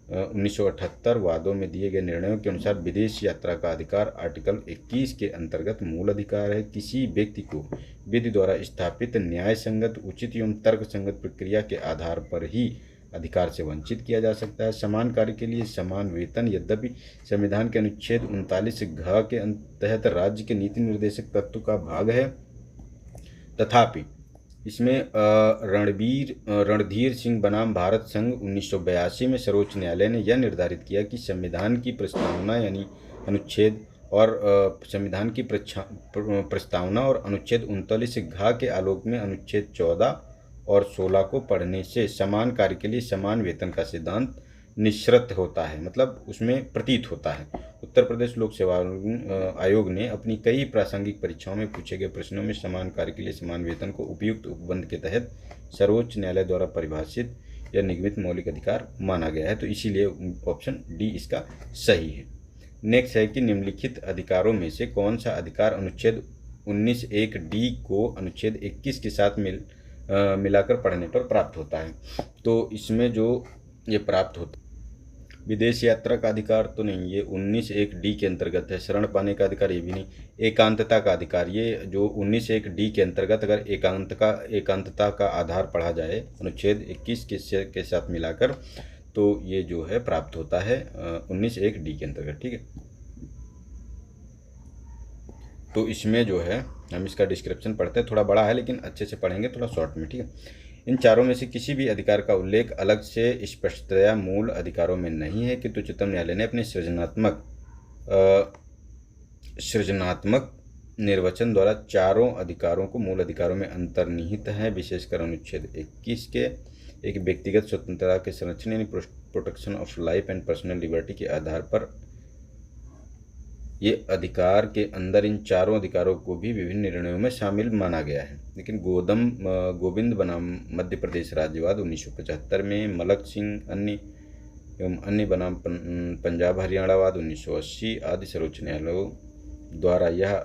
1978 वादों में दिए गए निर्णयों के अनुसार विदेश यात्रा का अधिकार आर्टिकल 21 के अंतर्गत मूल अधिकार है। किसी व्यक्ति को विधि द्वारा स्थापित न्याय संगत, उचित एवं तर्क संगत प्रक्रिया के आधार पर ही अधिकार से वंचित किया जा सकता है। समान कार्य के लिए समान वेतन यद्यपि संविधान के अनुच्छेद 39 घ के तहत राज्य के नीति निर्देशक तत्व का भाग है, तथापि इसमें रणधीर सिंह बनाम भारत संघ 1982 में सर्वोच्च न्यायालय ने यह निर्धारित किया कि संविधान की प्रस्तावना यानी अनुच्छेद और संविधान की प्रस्तावना और अनुच्छेद 39 घ के आलोक में अनुच्छेद 14 और 16 को पढ़ने से समान कार्य के लिए समान वेतन का सिद्धांत निश्चित होता है, मतलब उसमें प्रतीत होता है। उत्तर प्रदेश लोक सेवा आयोग ने अपनी कई प्रासंगिक परीक्षाओं में पूछे गए प्रश्नों में समान कार्य के लिए समान वेतन को उपयुक्त उपबंध के तहत सर्वोच्च न्यायालय द्वारा परिभाषित या निगमित मौलिक अधिकार माना गया है, तो इसीलिए ऑप्शन डी इसका सही है। नेक्स्ट है कि निम्नलिखित अधिकारों में से कौन सा अधिकार अनुच्छेद 19(1)(d) को अनुच्छेद 21 के साथ मिलाकर पढ़ने पर प्राप्त होता है। तो इसमें जो ये प्राप्त होता विदेश यात्रा का अधिकार तो नहीं, ये 19(1)(d) के अंतर्गत है। शरण पाने का अधिकार ये भी नहीं। एकांतता का अधिकार, ये जो 19(1)(d) के अंतर्गत अगर एकांतता का आधार पढ़ा जाए अनुच्छेद 21 के साथ मिलाकर, तो ये जो है प्राप्त होता है 19(1)(d) के अंतर्गत। ठीक है, तो इसमें जो है हम इसका डिस्क्रिप्शन पढ़ते हैं, थोड़ा बड़ा है लेकिन अच्छे से पढ़ेंगे, थोड़ा शॉर्ट में। ठीक है, इन चारों में से किसी भी अधिकार का उल्लेख अलग से स्पष्टतया मूल अधिकारों में नहीं है, किंतु उच्चतम न्यायालय ने अपने सृजनात्मक निर्वचन द्वारा चारों अधिकारों को मूल अधिकारों में अंतर्निहित है। विशेषकर अनुच्छेद 21 के एक व्यक्तिगत स्वतंत्रता के संरक्षण यानी protection of life and personal liberty के आधार पर ये अधिकार के अंदर इन चारों अधिकारों को भी विभिन्न निर्णयों में शामिल माना गया है। लेकिन गोविंद बनाम मध्य प्रदेश राज्यवाद 1975 में, मलक सिंह अन्य बनाम पंजाब हरियाणावाद 1980 आदि सर्वोच्च न्यायालयों द्वारा यह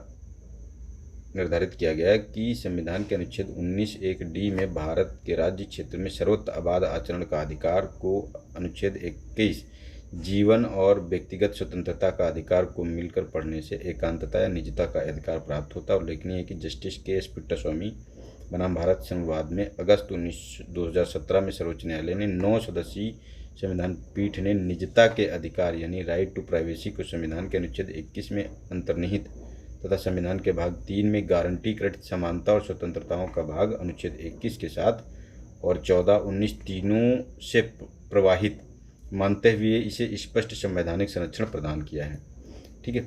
निर्धारित किया गया कि संविधान के अनुच्छेद 19(1)(d) में भारत के राज्य क्षेत्र में सर्वत्र आबाद आचरण का अधिकार को अनुच्छेद 21 जीवन और व्यक्तिगत स्वतंत्रता का अधिकार को मिलकर पढ़ने से एकांतता या निजता का अधिकार प्राप्त होता है। उल्लेखनीय है कि जस्टिस के.एस. पुट्टास्वामी बनाम भारत संघवाद में अगस्त 2017 में सर्वोच्च न्यायालय ने 9 सदस्यीय संविधान पीठ ने निजता के अधिकार यानी राइट टू प्राइवेसी को संविधान के अनुच्छेद 21 में अंतर्निहित तथा संविधान के भाग 3 में गारंटीकृत समानता और स्वतंत्रताओं का भाग अनुच्छेद 21 के साथ और 14-19 तीनों से प्रवाहित मानते हुए इसे स्पष्ट संवैधानिक संरक्षण प्रदान किया है। ठीक है,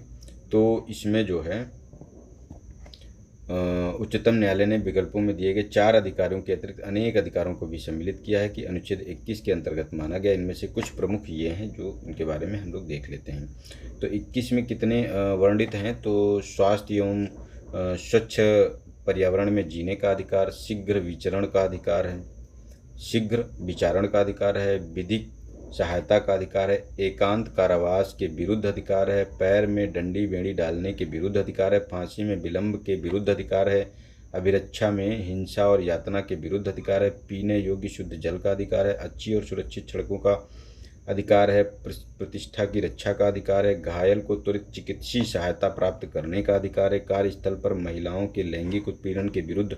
तो इसमें जो है उच्चतम न्यायालय ने विकल्पों में दिए गए 4 अधिकारों के अतिरिक्त अनेक अधिकारों को भी सम्मिलित किया है कि अनुच्छेद 21 के अंतर्गत माना गया। इनमें से कुछ प्रमुख ये हैं जो उनके बारे में हम लोग देख लेते हैं। तो 21 में कितने वर्णित हैं, तो स्वास्थ्य एवं स्वच्छ पर्यावरण में जीने का अधिकार, शीघ्र विचरण का अधिकार है, शीघ्र विचारण का अधिकार है, विधिक सहायता का अधिकार है, एकांत कारावास के विरुद्ध अधिकार है, पैर में डंडी बेड़ी डालने के विरुद्ध अधिकार है, फांसी में विलंब के विरुद्ध अधिकार है, अभिरक्षा में हिंसा और यातना के विरुद्ध अधिकार है, पीने योग्य शुद्ध जल का अधिकार है, अच्छी और सुरक्षित सड़कों का अधिकार है, प्रतिष्ठा की रक्षा का अधिकार है, घायल को त्वरित चिकित्सीय सहायता प्राप्त करने का अधिकार है, कार्यस्थल पर महिलाओं के लैंगिक उत्पीड़न के विरुद्ध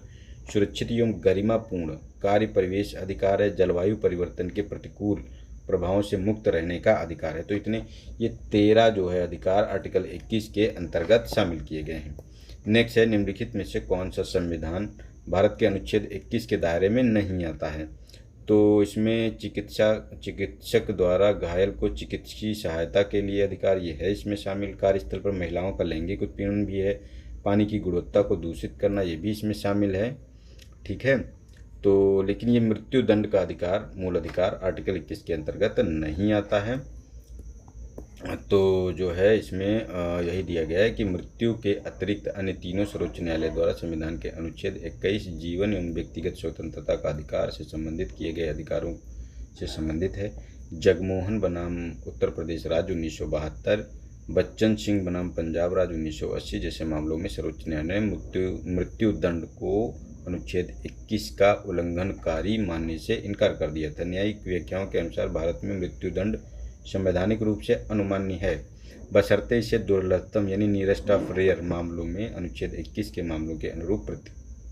सुरक्षित एवं गरिमापूर्ण कार्य परिवेश अधिकार है, जलवायु परिवर्तन के प्रतिकूल प्रभावों से मुक्त रहने का अधिकार है। तो इतने ये 13 जो है अधिकार आर्टिकल 21 के अंतर्गत शामिल किए गए हैं। नेक्स्ट है निम्नलिखित में से कौन सा संविधान भारत के अनुच्छेद 21 के दायरे में नहीं आता है। तो इसमें चिकित्सक द्वारा घायल को चिकित्सीय सहायता के लिए अधिकार ये है इसमें शामिल, कार्यस्थल पर महिलाओं का लैंगिक उत्पीड़न भी है, पानी की गुणवत्ता को दूषित करना ये भी इसमें शामिल है। ठीक है, तो लेकिन ये मृत्यु दंड का अधिकार मूल अधिकार आर्टिकल 21 के अंतर्गत नहीं आता है। तो जो है इसमें यही दिया गया है कि मृत्यु के अतिरिक्त अन्य तीनों सर्वोच्च न्यायालय द्वारा संविधान के अनुच्छेद 21 जीवन एवं व्यक्तिगत स्वतंत्रता का अधिकार से संबंधित किए गए अधिकारों से संबंधित है। जगमोहन बनाम उत्तर प्रदेश राज्य 1972, बच्चन सिंह बनाम पंजाब राज्य 1980 जैसे मामलों में सर्वोच्च न्यायालय ने मृत्यु दंड को अनुच्छेद 21 का उल्लंघनकारी मानने से इनकार कर दिया था। न्यायिक व्याख्याओं के अनुसार भारत में मृत्यु दंड संवैधानिक रूप से अनुमान्य है, बशर्ते इसे दुर्लभतम यानी नियरेस्ट ऑफ रेयर मामलों में अनुच्छेद 21 के मामलों के अनुरूप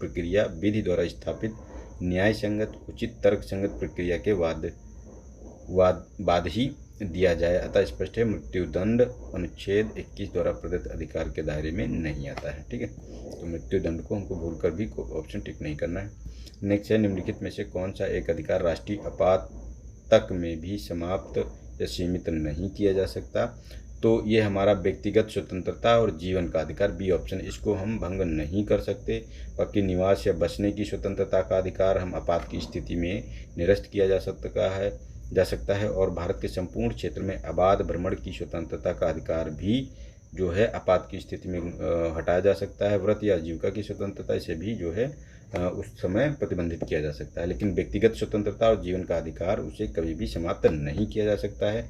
प्रक्रिया विधि द्वारा स्थापित न्याय संगत उचित तर्क संगत प्रक्रिया के बाद ही दिया जाए। अतः स्पष्ट है मृत्युदंड अनुच्छेद 21 द्वारा प्रदत्त अधिकार के दायरे में नहीं आता है। ठीक है, तो मृत्युदंड को हमको भूलकर भी ऑप्शन टिक नहीं करना है। नेक्स्ट है, निम्नलिखित में से कौन सा एक अधिकार राष्ट्रीय आपात तक में भी समाप्त या सीमित नहीं किया जा सकता? तो ये हमारा व्यक्तिगत स्वतंत्रता और जीवन का अधिकार, बी ऑप्शन, इसको हम भंग नहीं कर सकते। बाकी निवास या बसने की स्वतंत्रता का अधिकार हम आपात की स्थिति में निरस्त किया जा सकता है और भारत के संपूर्ण क्षेत्र में आबाद भ्रमण की स्वतंत्रता का अधिकार भी जो है आपात की स्थिति में हटाया जा सकता है। व्रत या आजीविका की स्वतंत्रता इसे भी जो है उस समय प्रतिबंधित किया जा सकता है, लेकिन व्यक्तिगत स्वतंत्रता और जीवन का अधिकार उसे कभी भी समाप्त नहीं किया जा सकता है।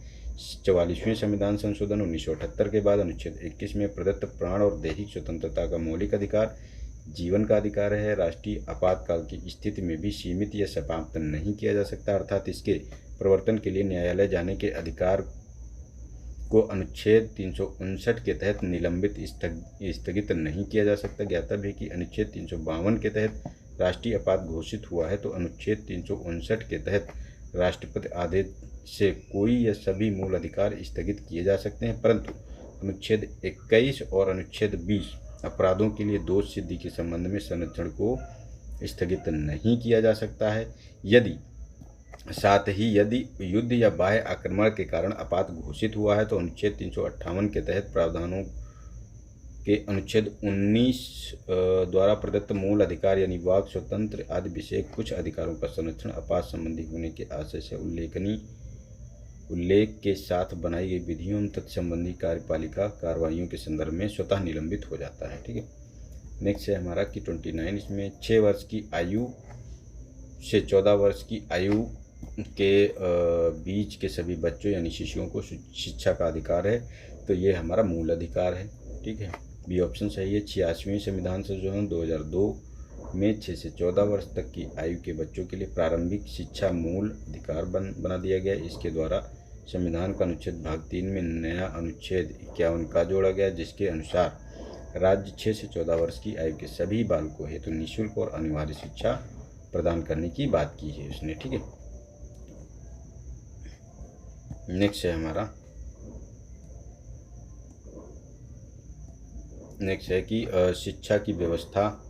44वें संविधान संशोधन 1978 के बाद अनुच्छेद 21 में प्रदत्त प्राण और दैहिक स्वतंत्रता का मौलिक अधिकार जीवन का अधिकार है, राष्ट्रीय आपातकाल की स्थिति में भी सीमित या समाप्त नहीं किया जा सकता, अर्थात इसके प्रवर्तन के लिए न्यायालय जाने के अधिकार को अनुच्छेद 359 के तहत निलंबित स्थगित नहीं किया जा सकता। ज्ञातव्य है कि अनुच्छेद 352 के तहत राष्ट्रीय आपात घोषित हुआ है, तो अनुच्छेद 359 के तहत राष्ट्रपति आदेश से कोई या सभी मूल अधिकार स्थगित किए जा सकते हैं, परंतु अनुच्छेद 21 और अनुच्छेद 20 अपराधों के लिए दोष सिद्धि के संबंध में संरक्षण को स्थगित नहीं किया जा सकता है। साथ ही यदि युद्ध या बाह्य आक्रमण के कारण आपात घोषित हुआ है, तो अनुच्छेद 358 के तहत प्रावधानों के अनुच्छेद 19 द्वारा प्रदत्त मूल अधिकार यानी वाक स्वतंत्र आदि विषय कुछ अधिकारों का संरक्षण आपात संबंधी होने के आशय से उल्लेख के साथ बनाई गई विधियों एवं तत्संबंधी कार्यपालिका कार्रवाइयों के संदर्भ में स्वतः निलंबित हो जाता है। ठीक है, नेक्स्ट है हमारा कि 29, इसमें 6 वर्ष की आयु से 14 वर्ष की आयु के बीच के सभी बच्चों यानी शिशुओं को शिक्षा का अधिकार है, तो ये हमारा मूल अधिकार है। ठीक है, बी ऑप्शन सही है। 86वें संविधान संशोधन 2002 में 6 से 14 वर्ष तक की आयु के बच्चों के लिए प्रारंभिक शिक्षा मूल अधिकार बना दिया गया। इसके द्वारा संविधान का अनुच्छेद भाग 3 में नया अनुच्छेद 51 का जोड़ा गया, जिसके अनुसार राज्य 6 से 14 वर्ष की आयु के सभी बालकों हेतु निःशुल्क और अनिवार्य शिक्षा प्रदान करने की बात की है उसने। ठीक है, नेक्स्ट है हमारा कि शिक्षा की व्यवस्था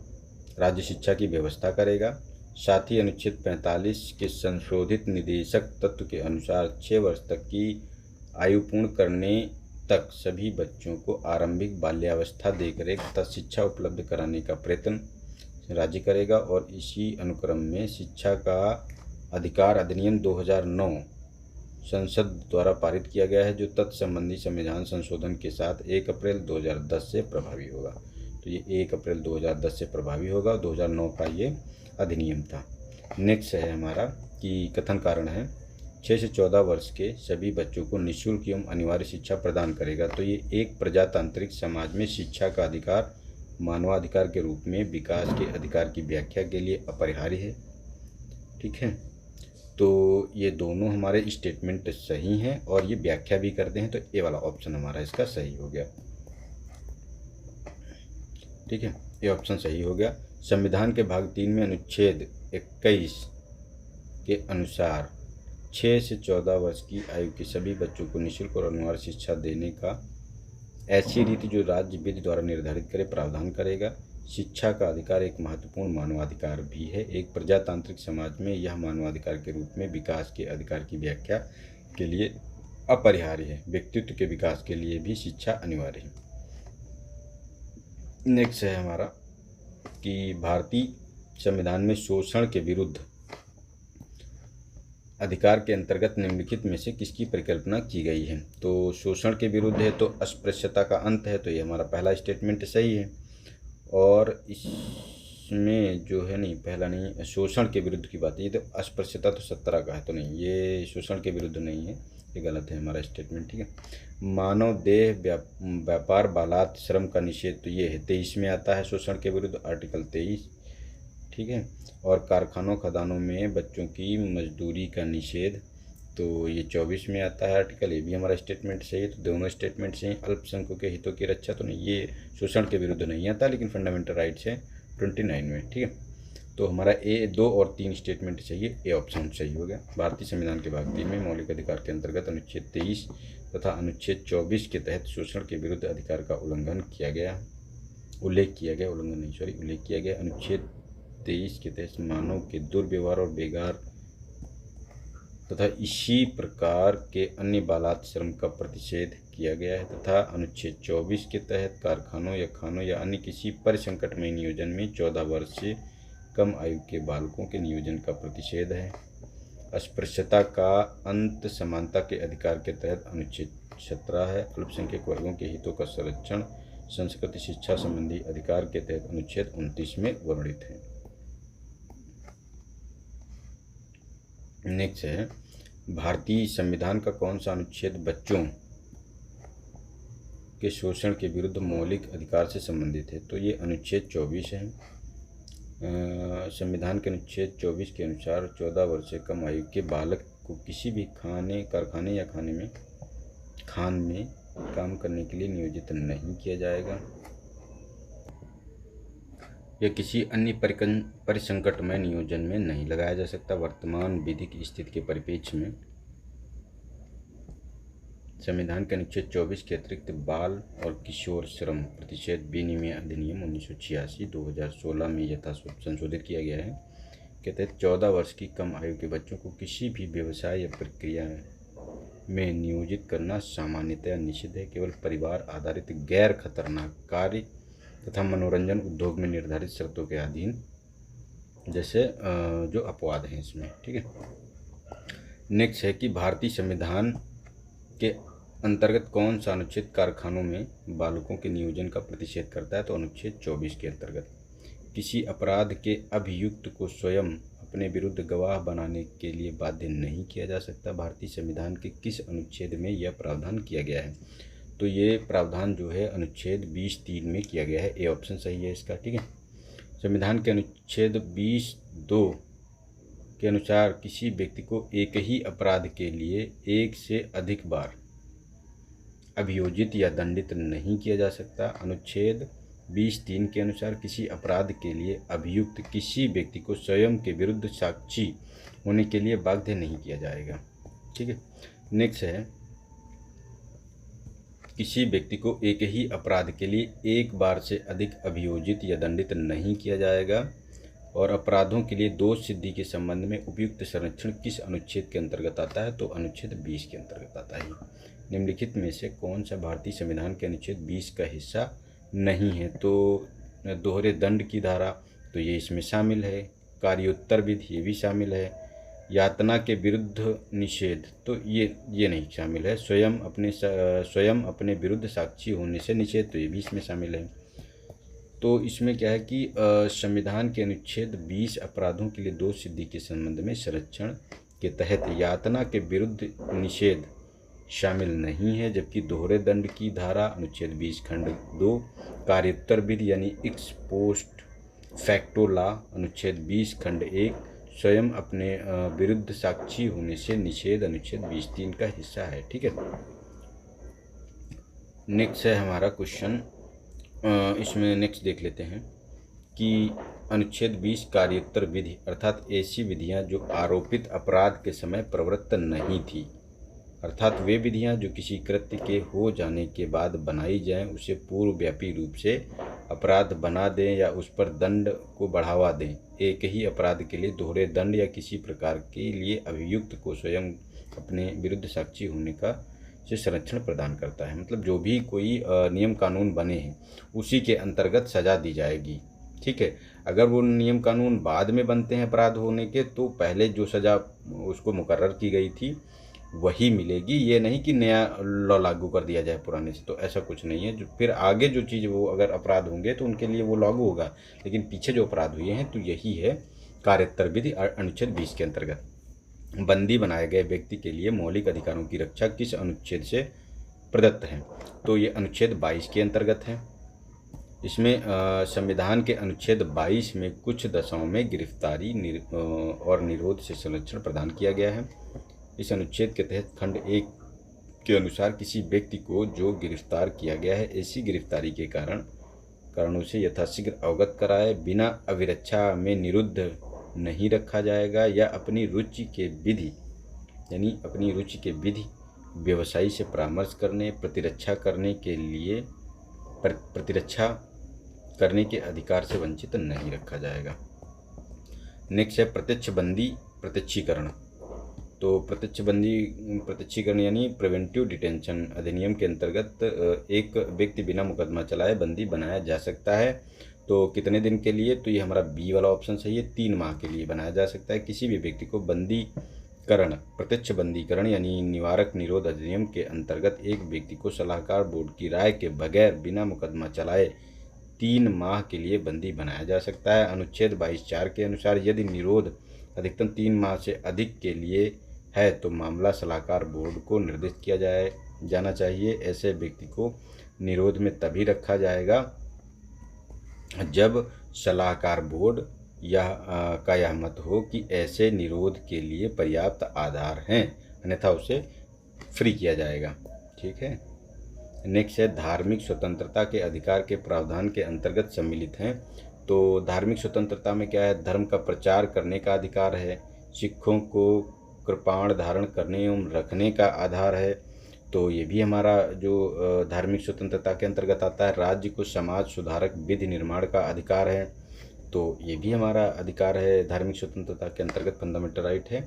राज्य शिक्षा की व्यवस्था करेगा। साथ ही अनुच्छेद 45 के संशोधित निदेशक तत्व के अनुसार 6 वर्ष तक की आयु पूर्ण करने तक सभी बच्चों को आरंभिक बाल्यावस्था देखरेख तथा शिक्षा उपलब्ध कराने का प्रयत्न राज्य करेगा और इसी अनुक्रम में शिक्षा का अधिकार अधिनियम 2009 संसद द्वारा पारित किया गया है, जो तत्संबंधी संविधान संशोधन के साथ 1 अप्रैल 2010 से प्रभावी होगा। तो ये 1 अप्रैल 2010 से प्रभावी होगा, 2009 का ये अधिनियम था। नेक्स्ट है हमारा कि कथन कारण है 6 से 14 वर्ष के सभी बच्चों को निःशुल्क एवं अनिवार्य शिक्षा प्रदान करेगा। तो ये एक प्रजातांत्रिक समाज में शिक्षा का अधिकार मानवाधिकार के रूप में विकास के अधिकार की व्याख्या के लिए अपरिहार्य है। ठीक है, तो ये दोनों हमारे स्टेटमेंट सही हैं और ये व्याख्या भी करते हैं, तो ये वाला ऑप्शन हमारा इसका सही हो गया। ठीक है, ये ऑप्शन सही हो गया। संविधान के भाग 3 में अनुच्छेद 21 के अनुसार 6 से 14 वर्ष की आयु के सभी बच्चों को निःशुल्क और अनिवार्य शिक्षा देने का ऐसी रीति जो राज्य विधि द्वारा निर्धारित करे प्रावधान करेगा। शिक्षा का अधिकार एक महत्वपूर्ण मानवाधिकार भी है। एक प्रजातांत्रिक समाज में यह मानवाधिकार के रूप में विकास के अधिकार की व्याख्या के लिए अपरिहार्य है। व्यक्तित्व के विकास के लिए भी शिक्षा अनिवार्य है। नेक्स्ट है हमारा कि भारतीय संविधान में शोषण के विरुद्ध अधिकार के अंतर्गत निम्नलिखित में से किसकी परिकल्पना की गई है? तो शोषण के विरुद्ध है तो अस्पृश्यता का अंत है, तो ये हमारा पहला स्टेटमेंट सही है। और इसमें जो है नहीं, पहला नहीं, शोषण के विरुद्ध की बात है, ये तो अस्पृश्यता तो 17 का है, तो नहीं, ये शोषण के विरुद्ध नहीं है, ये गलत है हमारा स्टेटमेंट। ठीक है, मानव देह व्यापार बालात श्रम का निषेध, तो ये है 23 में आता है शोषण के विरुद्ध, आर्टिकल 23। ठीक है, और कारखानों खदानों में बच्चों की मजदूरी का निषेध तो ये 24 में आता है आर्टिकल, ये भी हमारा स्टेटमेंट सही है। तो दोनों स्टेटमेंट से अल्पसंख्यकों के हितों की रक्षा तो नहीं, ये शोषण के विरुद्ध नहीं आता, लेकिन फंडामेंटल राइट्स है 29 में, ठीक है। तो हमारा ए 2 और 3 स्टेटमेंट चाहिए, ए ऑप्शन सही हो गया। भारतीय संविधान के भाग 3 में मौलिक अधिकार के अंतर्गत अनुच्छेद 23 तथा अनुच्छेद 24 के तहत शोषण के विरुद्ध अधिकार का उल्लेख किया गया। अनुच्छेद 23 के तहत मानव के दुर्व्यवहार और बेगार तथा इसी प्रकार के अन्य बालात्श्रम का प्रतिषेध किया गया है, तथा अनुच्छेद 24 के तहत कारखानों या खानों या अन्य किसी परिसंकटमय नियोजन में 14 वर्ष से कम आयु के बालकों के नियोजन का प्रतिषेध है। अस्पृश्यता का अंत समानता के अधिकार के तहत अनुच्छेद 17 है। अल्पसंख्यक वर्गों के हितों का संरक्षण संस्कृति शिक्षा संबंधी अधिकार के तहत अनुच्छेद 29 में वर्णित है। नेक्स्ट है, भारतीय संविधान का कौन सा अनुच्छेद बच्चों के शोषण के विरुद्ध मौलिक अधिकार से संबंधित है? तो ये अनुच्छेद 24 है। संविधान के अनुच्छेद 24 के अनुसार 14 वर्ष से कम आयु के बालक को किसी भी कारखाने या खान में काम करने के लिए नियोजित नहीं किया जाएगा या किसी अन्य परिसंकटमय नियोजन में नहीं लगाया जा सकता। वर्तमान विधिक स्थिति के परिप्रेक्ष्य में संविधान के अनुच्छेद 24 के अतिरिक्त बाल और किशोर श्रम प्रतिषेध विनिमय अधिनियम 1986 2016 में संशोधित किया गया है, के तहत 14 वर्ष की कम आयु के बच्चों को किसी भी व्यवसाय या प्रक्रिया में नियोजित करना सामान्यतया निषिद्ध है। केवल परिवार आधारित गैर खतरनाक कार्य तथा मनोरंजन उद्योग में निर्धारित शर्तों के अधीन, जैसे जो अपवाद हैं इसमें, ठीक है। नेक्स्ट है कि भारतीय संविधान के अंतर्गत कौन सा अनुच्छेद कारखानों में बालकों के नियोजन का प्रतिषेध करता है? तो अनुच्छेद 24 के अंतर्गत किसी अपराध के अभियुक्त को स्वयं अपने विरुद्ध गवाह बनाने के लिए बाध्य नहीं किया जा सकता। भारतीय संविधान के किस अनुच्छेद में यह प्रावधान किया गया है? तो ये प्रावधान जो है अनुच्छेद 20(3) में किया गया है, ए ऑप्शन सही है इसका, ठीक है। संविधान के अनुच्छेद 20(2) के अनुसार किसी व्यक्ति को एक ही अपराध के लिए एक से अधिक बार अभियोजित या दंडित नहीं किया जा सकता। अनुच्छेद 20(3) के अनुसार किसी अपराध के लिए अभियुक्त किसी व्यक्ति को स्वयं के विरुद्ध साक्षी होने के लिए बाध्य नहीं किया जाएगा, ठीक है। नेक्स्ट है, किसी व्यक्ति को एक ही अपराध के लिए एक बार से अधिक अभियोजित या दंडित नहीं किया जाएगा। और अपराधों के लिए दोष सिद्धि के संबंध में उपयुक्त संरक्षण किस अनुच्छेद के अंतर्गत आता है? तो अनुच्छेद 20 के अंतर्गत आता है। निम्नलिखित में से कौन सा भारतीय संविधान के अनुच्छेद 20 का हिस्सा नहीं है? तो दोहरे दंड की धारा, तो ये इसमें शामिल है। कार्योत्तर विधि, ये भी शामिल है। यातना के विरुद्ध निषेध, तो ये नहीं शामिल है। स्वयं अपने विरुद्ध साक्षी होने से निषेध, तो ये भी इसमें शामिल है। तो इसमें क्या है कि संविधान के अनुच्छेद 20 अपराधों के लिए दोष सिद्धि के संबंध में संरक्षण के तहत यातना के विरुद्ध निषेध शामिल नहीं है, जबकि दोहरे दंड की धारा अनुच्छेद 20 खंड 2 कार्योत्तर विधि यानी एक्स पोस्ट फैक्टो लॉ अनुच्छेद 20 खंड 1 स्वयं अपने विरुद्ध साक्षी होने से निषेध अनुच्छेद 20(3) का हिस्सा है, ठीक है। नेक्स्ट है हमारा क्वेश्चन, इसमें नेक्स्ट देख लेते हैं कि अनुच्छेद 20 कार्योत्तर विधि अर्थात ऐसी विधियां जो आरोपित अपराध के समय प्रवृत्त नहीं थी, अर्थात वे विधियां जो किसी कृत्य के हो जाने के बाद बनाई जाएं, उसे पूर्वव्यापी रूप से अपराध बना दें या उस पर दंड को बढ़ावा दें। एक ही अपराध के लिए दोहरे दंड या किसी प्रकार के लिए अभियुक्त को स्वयं अपने विरुद्ध साक्षी होने का से संरक्षण प्रदान करता है। मतलब जो भी कोई नियम कानून बने हैं उसी के अंतर्गत सज़ा दी जाएगी, ठीक है। अगर वो नियम कानून बाद में बनते हैं अपराध होने के, तो पहले जो सज़ा उसको मुकर्रर की गई थी वही मिलेगी। ये नहीं कि नया लॉ लागू कर दिया जाए पुराने से, तो ऐसा कुछ नहीं है। जो फिर आगे जो चीज़ वो अगर अपराध होंगे तो उनके लिए वो लागू होगा, लेकिन पीछे जो अपराध हुए हैं तो यही है कार्योत्तर विधि अनुच्छेद 20 के अंतर्गत। बंदी बनाए गए व्यक्ति के लिए मौलिक अधिकारों की रक्षा किस अनुच्छेद से प्रदत्त है? तो ये अनुच्छेद 22 के अंतर्गत है। इसमें संविधान के अनुच्छेद 22 में कुछ दशाओं में गिरफ्तारी और निरोध से संरक्षण प्रदान किया गया है। इस अनुच्छेद के तहत खंड 1 के अनुसार किसी व्यक्ति को जो गिरफ्तार किया गया है ऐसी गिरफ्तारी के कारणों से यथाशीघ्र अवगत कराए बिना अभिरक्षा में निरुद्ध नहीं रखा जाएगा या अपनी रुचि के विधि व्यवसायी से परामर्श करने प्रतिरक्षा करने के अधिकार से वंचित नहीं रखा जाएगा। नेक्स्ट है प्रत्यक्षीकरण। तो प्रत्यक्षीकरण यानी प्रिवेंटिव डिटेंशन अधिनियम के अंतर्गत एक व्यक्ति बिना मुकदमा चलाए बंदी बनाया जा सकता है। तो कितने दिन के लिए? तो ये हमारा बी वाला ऑप्शन सही है, 3 माह के लिए बनाया जा सकता है। किसी भी व्यक्ति को प्रत्यक्ष बंदीकरण यानी निवारक निरोध अधिनियम के अंतर्गत एक व्यक्ति को सलाहकार बोर्ड की राय के बगैर बिना मुकदमा चलाए 3 माह के लिए बंदी बनाया जा सकता है। अनुच्छेद 22(4) के अनुसार यदि निरोध अधिकतम 3 माह से अधिक के लिए है तो मामला सलाहकार बोर्ड को निर्देशित किया जाना चाहिए। ऐसे व्यक्ति को निरोध में तभी रखा जाएगा जब सलाहकार बोर्ड का यह मत हो कि ऐसे निरोध के लिए पर्याप्त आधार हैं, अन्यथा उसे फ्री किया जाएगा। ठीक है। नेक्स्ट है धार्मिक स्वतंत्रता के अधिकार के प्रावधान के अंतर्गत सम्मिलित हैं। तो धार्मिक स्वतंत्रता में क्या है? धर्म का प्रचार करने का अधिकार है, सिखों को कृपाण धारण करने एवं रखने का आधार है। तो ये भी हमारा जो धार्मिक स्वतंत्रता के अंतर्गत आता है। राज्य को समाज सुधारक विधि निर्माण का अधिकार है, तो ये भी हमारा अधिकार है, धार्मिक स्वतंत्रता के अंतर्गत फंडामेंटल राइट है।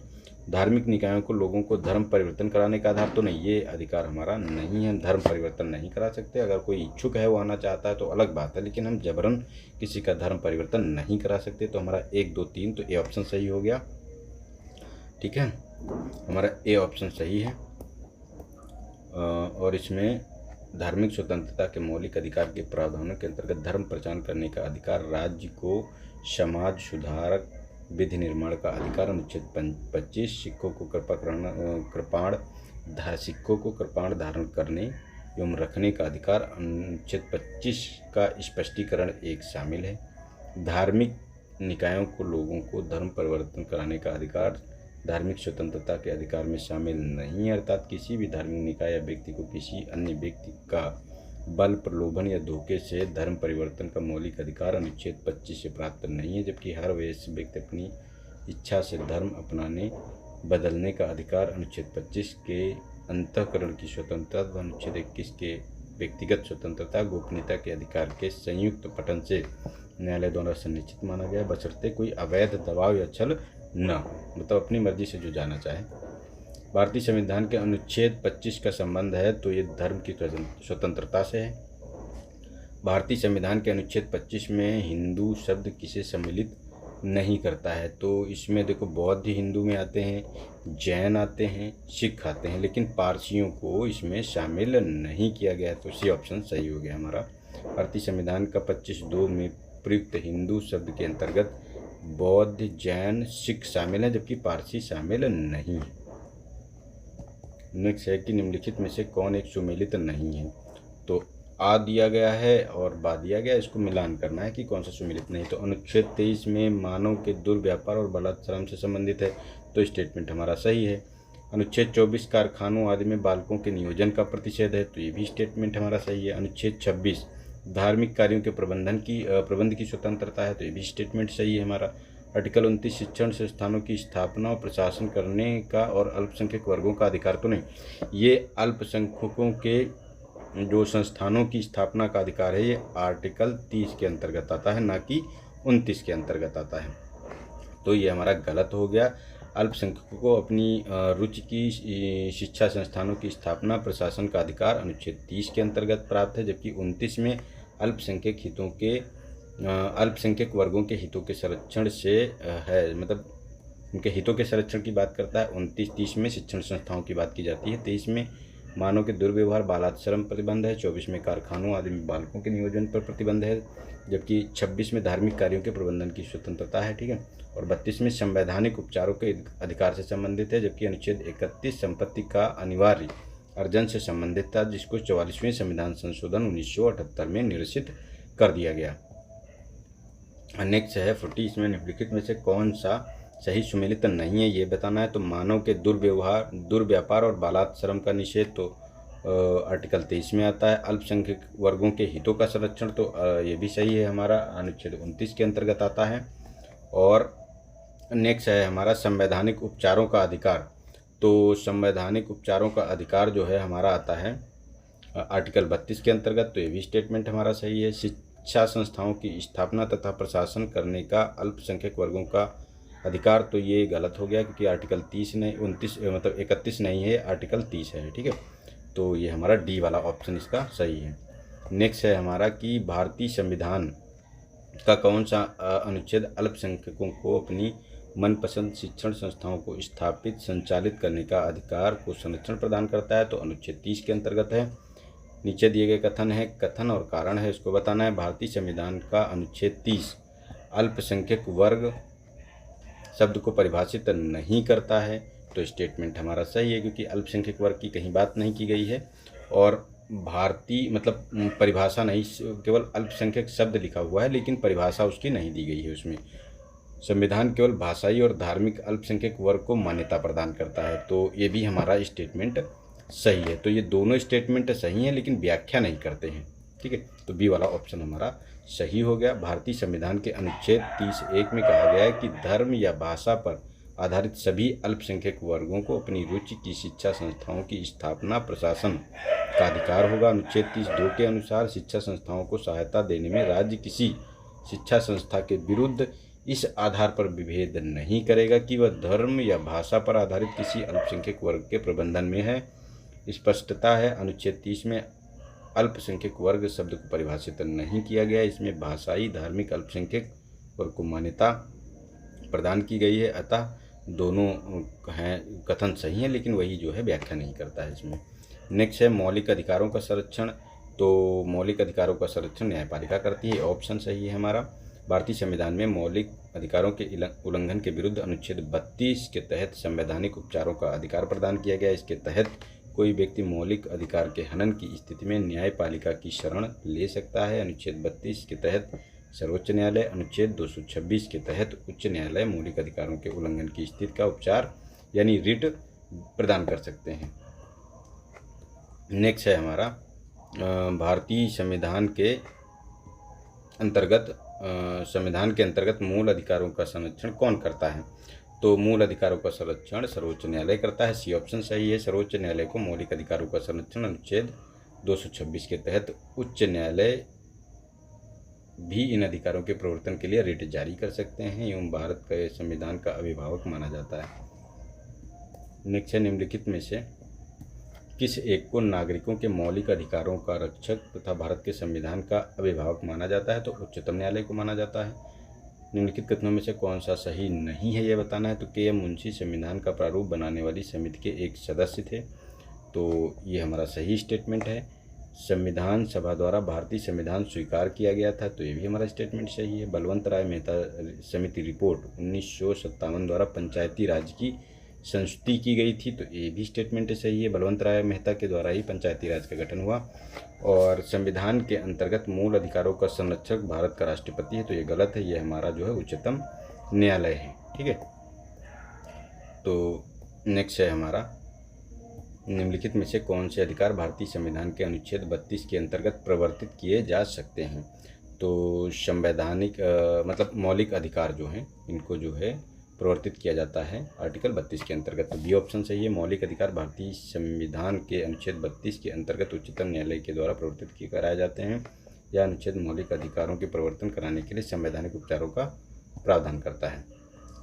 धार्मिक निकायों को लोगों को धर्म परिवर्तन कराने का आधार तो नहीं, ये अधिकार हमारा नहीं है, धर्म परिवर्तन नहीं करा सकते। अगर कोई इच्छुक है वो आना चाहता है तो अलग बात है, लेकिन हम जबरन किसी का धर्म परिवर्तन नहीं करा सकते। तो हमारा 1, 2, 3 तो ए ऑप्शन सही हो गया। ठीक है, हमारा ए ऑप्शन सही है। और इसमें धार्मिक स्वतंत्रता के मौलिक अधिकार के प्रावधानों के अंतर्गत धर्म प्रचार करने का अधिकार, राज्य को समाज सुधारक विधि निर्माण का अधिकार, अनुच्छेद 25 सिक्कों को कृपाण धारण करने एवं रखने का अधिकार, अनुच्छेद 25 का स्पष्टीकरण 1 शामिल है। धार्मिक निकायों को लोगों को धर्म परिवर्तन कराने का अधिकार धार्मिक स्वतंत्रता के अधिकार में शामिल नहीं है, अर्थात किसी भी धार्मिक निकाय या व्यक्ति को किसी अन्य व्यक्ति का बल, प्रलोभन या धोखे से धर्म परिवर्तन का मौलिक अधिकार अनुच्छेद 25 से प्राप्त नहीं है। जबकि हर वैसे व्यक्ति अपनी इच्छा से धर्म अपनाने बदलने का अधिकार अनुच्छेद 25 के अंतःकरण की स्वतंत्रता, अनुच्छेद 21 के व्यक्तिगत स्वतंत्रता, गोपनीयता के अधिकार के संयुक्त पठन से न्यायालय द्वारा सुनिश्चित माना गया, बशर्ते कोई अवैध दबाव या छल न, मतलब अपनी मर्जी से जो जाना चाहे। भारतीय संविधान के अनुच्छेद 25 का संबंध है तो ये धर्म की स्वतंत्रता से है। भारतीय संविधान के अनुच्छेद 25 में हिंदू शब्द किसे सम्मिलित नहीं करता है। तो इसमें देखो बौद्ध हिंदू में आते हैं, जैन आते हैं, सिख आते हैं, लेकिन पारसियों को इसमें शामिल नहीं किया गया। तो सी ऑप्शन सही हो गया हमारा। भारतीय संविधान का 25(2) में प्रयुक्त हिंदू शब्द के अंतर्गत बौद्ध, जैन, सिख शामिल हैं, जबकि पारसी शामिल नहीं है। नेक्स्ट है कि निम्नलिखित में से कौन एक सुमेलित नहीं है। तो आ दिया गया है और बा दिया गया, इसको मिलान करना है कि कौन सा सुमेलित नहीं। तो अनुच्छेद 23 में मानव के दुर्व्यापार और बलात्कार से संबंधित है, तो स्टेटमेंट हमारा सही है। अनुच्छेद 24 कारखानों आदि में बालकों के नियोजन का प्रतिषेध है, तो ये भी स्टेटमेंट हमारा सही है। अनुच्छेद 26 धार्मिक कार्यों के प्रबंध की स्वतंत्रता है, तो ये भी स्टेटमेंट सही है हमारा। आर्टिकल 29 शिक्षण संस्थानों की स्थापना और प्रशासन करने का और अल्पसंख्यक वर्गों का अधिकार तो नहीं, ये अल्पसंख्यकों के जो संस्थानों की स्थापना का अधिकार है, ये आर्टिकल 30 के अंतर्गत आता है, ना कि 29 के अंतर्गत आता है। तो ये हमारा गलत हो गया। अल्पसंख्यकों को अपनी रुचि की शिक्षा संस्थानों की स्थापना प्रशासन का अधिकार अनुच्छेद 30 के अंतर्गत प्राप्त है, जबकि 29 में अल्पसंख्यक वर्गों के हितों के संरक्षण से है, मतलब उनके हितों के संरक्षण की बात करता है। 29-30 में शिक्षण संस्थाओं की बात की जाती है। 23 में मानव के दुर्व्यवहार बालाश्रम प्रतिबंध है। 24 में कारखानों आदि में बालकों के नियोजन पर प्रतिबंध है, जबकि 26 में धार्मिक कार्यों के प्रबंधन की स्वतंत्रता है। ठीक है। और 32 में संवैधानिक उपचारों के अधिकार से संबंधित है, जबकि अनुच्छेद 31 संपत्ति का अनिवार्य अर्जन से संबंधित था, जिसको 44वें संविधान संशोधन 1978 में निरसित कर दिया गया। नेक्स्ट है 40, इसमें निम्नलिखित में से कौन सा सही सुमेलित नहीं है ये बताना है। तो मानव के दुर्व्यापार और बलात्श्रम का निषेध तो आर्टिकल 23 में आता है। अल्पसंख्यक वर्गों के हितों का संरक्षण तो ये भी सही है, हमारा अनुच्छेद 29 के अंतर्गत आता है। और नेक्स्ट है हमारा संवैधानिक उपचारों का अधिकार। तो संवैधानिक उपचारों का अधिकार जो है हमारा आता है आर्टिकल 32 के अंतर्गत, तो ये भी स्टेटमेंट हमारा सही है। शिक्षा संस्थाओं की स्थापना तथा प्रशासन करने का अल्पसंख्यक वर्गों का अधिकार, तो ये गलत हो गया क्योंकि आर्टिकल 30 नहीं 29 मतलब 31 नहीं है, आर्टिकल 30 है। ठीक है, तो ये हमारा डी वाला ऑप्शन इसका सही है। नेक्स्ट है हमारा कि भारतीय संविधान का कौन सा अनुच्छेद अल्पसंख्यकों को अपनी मनपसंद शिक्षण संस्थाओं को स्थापित संचालित करने का अधिकार को संरक्षण प्रदान करता है। तो अनुच्छेद 30 के अंतर्गत है। नीचे दिए गए कथन है, कथन और कारण है, इसको बताना है। भारतीय संविधान का अनुच्छेद 30 अल्पसंख्यक वर्ग शब्द को परिभाषित नहीं करता है, तो स्टेटमेंट हमारा सही है क्योंकि अल्पसंख्यक वर्ग की कहीं बात नहीं की गई है। और भारतीय मतलब परिभाषा नहीं, केवल अल्पसंख्यक शब्द लिखा हुआ है लेकिन परिभाषा उसकी नहीं दी गई है उसमें। संविधान केवल भाषाई और धार्मिक अल्पसंख्यक वर्ग को मान्यता प्रदान करता है, तो ये भी हमारा स्टेटमेंट सही है। तो ये दोनों स्टेटमेंट सही हैं लेकिन व्याख्या नहीं करते हैं। ठीक है, तो बी वाला ऑप्शन हमारा सही हो गया। भारतीय संविधान के अनुच्छेद 30(1) में कहा गया है कि धर्म या भाषा पर आधारित सभी अल्पसंख्यक वर्गों को अपनी रुचि की शिक्षा संस्थाओं की स्थापना प्रशासन का अधिकार होगा। अनुच्छेद 30(2) के अनुसार शिक्षा संस्थाओं को सहायता देने में राज्य किसी शिक्षा संस्था के विरुद्ध इस आधार पर विभेद नहीं करेगा कि वह धर्म या भाषा पर आधारित किसी अल्पसंख्यक वर्ग के प्रबंधन में है। स्पष्टता है, अनुच्छेद 30 में अल्पसंख्यक वर्ग शब्द को परिभाषित नहीं किया गया, इसमें भाषाई धार्मिक अल्पसंख्यक वर्ग को मान्यता प्रदान की गई है। अतः दोनों हैं कथन सही हैं लेकिन वही जो है व्याख्या नहीं करता है इसमें। नेक्स्ट है मौलिक अधिकारों का संरक्षण। तो मौलिक अधिकारों का संरक्षण न्यायपालिका करती है, ऑप्शन सही है हमारा। भारतीय संविधान में मौलिक अधिकारों के उल्लंघन के विरुद्ध अनुच्छेद 32 के तहत संवैधानिक उपचारों का अधिकार प्रदान किया गया। इसके तहत कोई व्यक्ति मौलिक अधिकार के हनन की स्थिति में न्यायपालिका की शरण ले सकता है। अनुच्छेद 32 के तहत सर्वोच्च न्यायालय, अनुच्छेद 226 के तहत उच्च न्यायालय मौलिक अधिकारों के उल्लंघन की स्थिति का उपचार यानी रिट प्रदान कर सकते हैं। नेक्स्ट है हमारा भारतीय संविधान के अंतर्गत मूल अधिकारों का संरक्षण कौन करता है। तो मूल अधिकारों का संरक्षण सर्वोच्च न्यायालय करता है, सी ऑप्शन सही है। सर्वोच्च न्यायालय को मौलिक अधिकारों का संरक्षण अनुच्छेद 226 के तहत उच्च न्यायालय भी इन अधिकारों के प्रवर्तन के लिए रिट जारी कर सकते हैं एवं भारत के संविधान का अभिभावक माना जाता है। नेक्स्ट है निम्नलिखित में से किस एक को नागरिकों के मौलिक अधिकारों का रक्षक तथा भारत के संविधान का अभिभावक माना जाता है। तो उच्चतम न्यायालय को माना जाता है। निम्नलिखित कथनों में से कौन सा सही नहीं है यह बताना है। तो के.एम. मुंशी संविधान का प्रारूप बनाने वाली समिति के एक सदस्य थे, तो ये हमारा सही स्टेटमेंट है। संविधान सभा द्वारा भारतीय संविधान स्वीकार किया गया था, तो ये भी हमारा स्टेटमेंट सही है। बलवंत राय मेहता समिति रिपोर्ट 1957 द्वारा पंचायती राज की संस्तुति की गई थी, तो ये भी स्टेटमेंट सही है। बलवंत राय मेहता के द्वारा ही पंचायती राज का गठन हुआ। और संविधान के अंतर्गत मूल अधिकारों का संरक्षक भारत का राष्ट्रपति है, तो ये गलत है, ये हमारा जो है उच्चतम न्यायालय है। ठीक है, तो नेक्स्ट है हमारा निम्नलिखित में से कौन से अधिकार भारतीय संविधान के अनुच्छेद 32 के अंतर्गत प्रवर्तित किए जा सकते हैं। तो संवैधानिक मतलब मौलिक अधिकार जो हैं इनको जो है प्रवर्तित किया जाता है आर्टिकल 32 के अंतर्गत, तो बी ऑप्शन सही है। मौलिक अधिकार भारतीय संविधान के अनुच्छेद 32 के अंतर्गत उच्चतम न्यायालय के द्वारा प्रवर्तित कराए जाते हैं। यह अनुच्छेद मौलिक अधिकारों के प्रवर्तन कराने के लिए संवैधानिक उपचारों का प्रावधान करता है।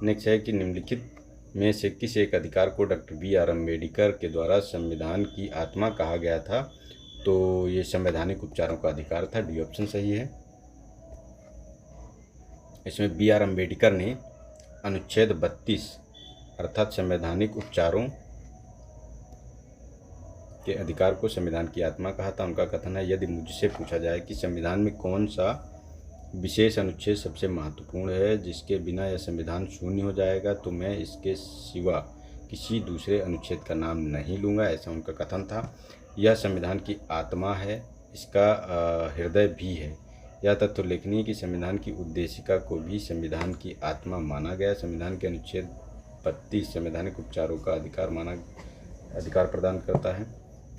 नेक्स्ट है कि निम्नलिखित में से किस एक अधिकार को डॉक्टर बी.आर. अम्बेडकर के द्वारा संविधान की आत्मा कहा गया था। तो ये संवैधानिक उपचारों का अधिकार था, डी ऑप्शन सही है। इसमें बी.आर. अम्बेडकर ने अनुच्छेद 32 अर्थात संवैधानिक उपचारों के अधिकार को संविधान की आत्मा कहा था। उनका कथन है, यदि मुझसे पूछा जाए कि संविधान में कौन सा विशेष अनुच्छेद सबसे महत्वपूर्ण है जिसके बिना यह संविधान शून्य हो जाएगा, तो मैं इसके सिवा किसी दूसरे अनुच्छेद का नाम नहीं लूँगा, ऐसा उनका कथन था। यह संविधान की आत्मा है, इसका हृदय भी है। यह तथ्य उल्लेखनीय कि संविधान की उद्देशिका को भी संविधान की आत्मा माना गया। संविधान के अनुच्छेद 32 संवैधानिक उपचारों का अधिकार प्रदान करता है।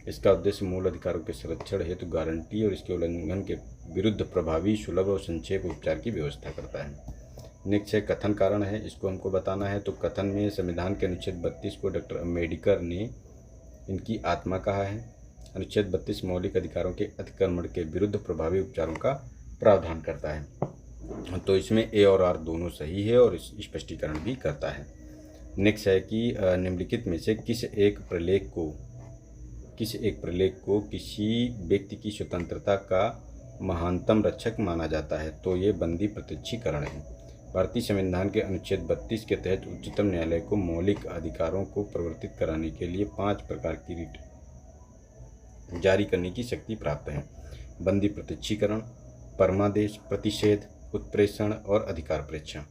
इसका उद्देश्य मूल अधिकारों के संरक्षण हेतु गारंटी और इसके उल्लंघन के विरुद्ध प्रभावी, सुलभ और संक्षेप उपचार की व्यवस्था करता है। नेक्स्ट है कथन कारण है, इसको हमको बताना है। तो कथन में संविधान के अनुच्छेद 32 को डॉक्टर अम्बेडकर ने इनकी आत्मा कहा है। अनुच्छेद 32 मौलिक अधिकारों के अतिक्रमण के विरुद्ध प्रभावी उपचारों का प्रावधान करता है। तो इसमें ए और आर दोनों सही है और स्पष्टीकरण भी करता है। नेक्स्ट है कि निम्नलिखित में से किस एक प्रलेख को किसी व्यक्ति की स्वतंत्रता का महानतम रक्षक माना जाता है। तो ये बंदी प्रत्यक्षीकरण है। भारतीय संविधान के अनुच्छेद 32 के तहत उच्चतम न्यायालय को मौलिक अधिकारों को परिवर्तित कराने के लिए 5 प्रकार की रिट जारी करने की शक्ति प्राप्त है। बंदी प्रत्यक्षीकरण, परमादेश, प्रतिषेध, उत्प्रेषण और अधिकार परीक्षा।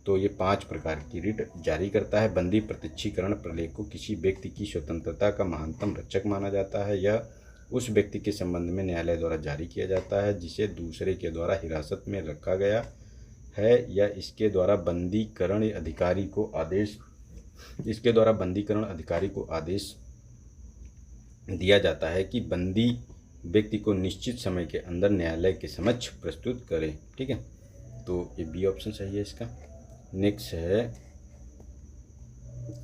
तो ये 5 प्रकार की रिट जारी करता है। बंदी प्रत्यक्षीकरण प्रलेख को किसी व्यक्ति की स्वतंत्रता का महानतम रक्षक माना जाता है। यह उस व्यक्ति के संबंध में न्यायालय द्वारा जारी किया जाता है जिसे दूसरे के द्वारा हिरासत में रखा गया है या इसके द्वारा बंदीकरण अधिकारी को आदेश दिया जाता है कि बंदी व्यक्ति को निश्चित समय के अंदर न्यायालय के समक्ष प्रस्तुत करे। ठीक है, तो ये बी ऑप्शन सही है इसका। नेक्स्ट है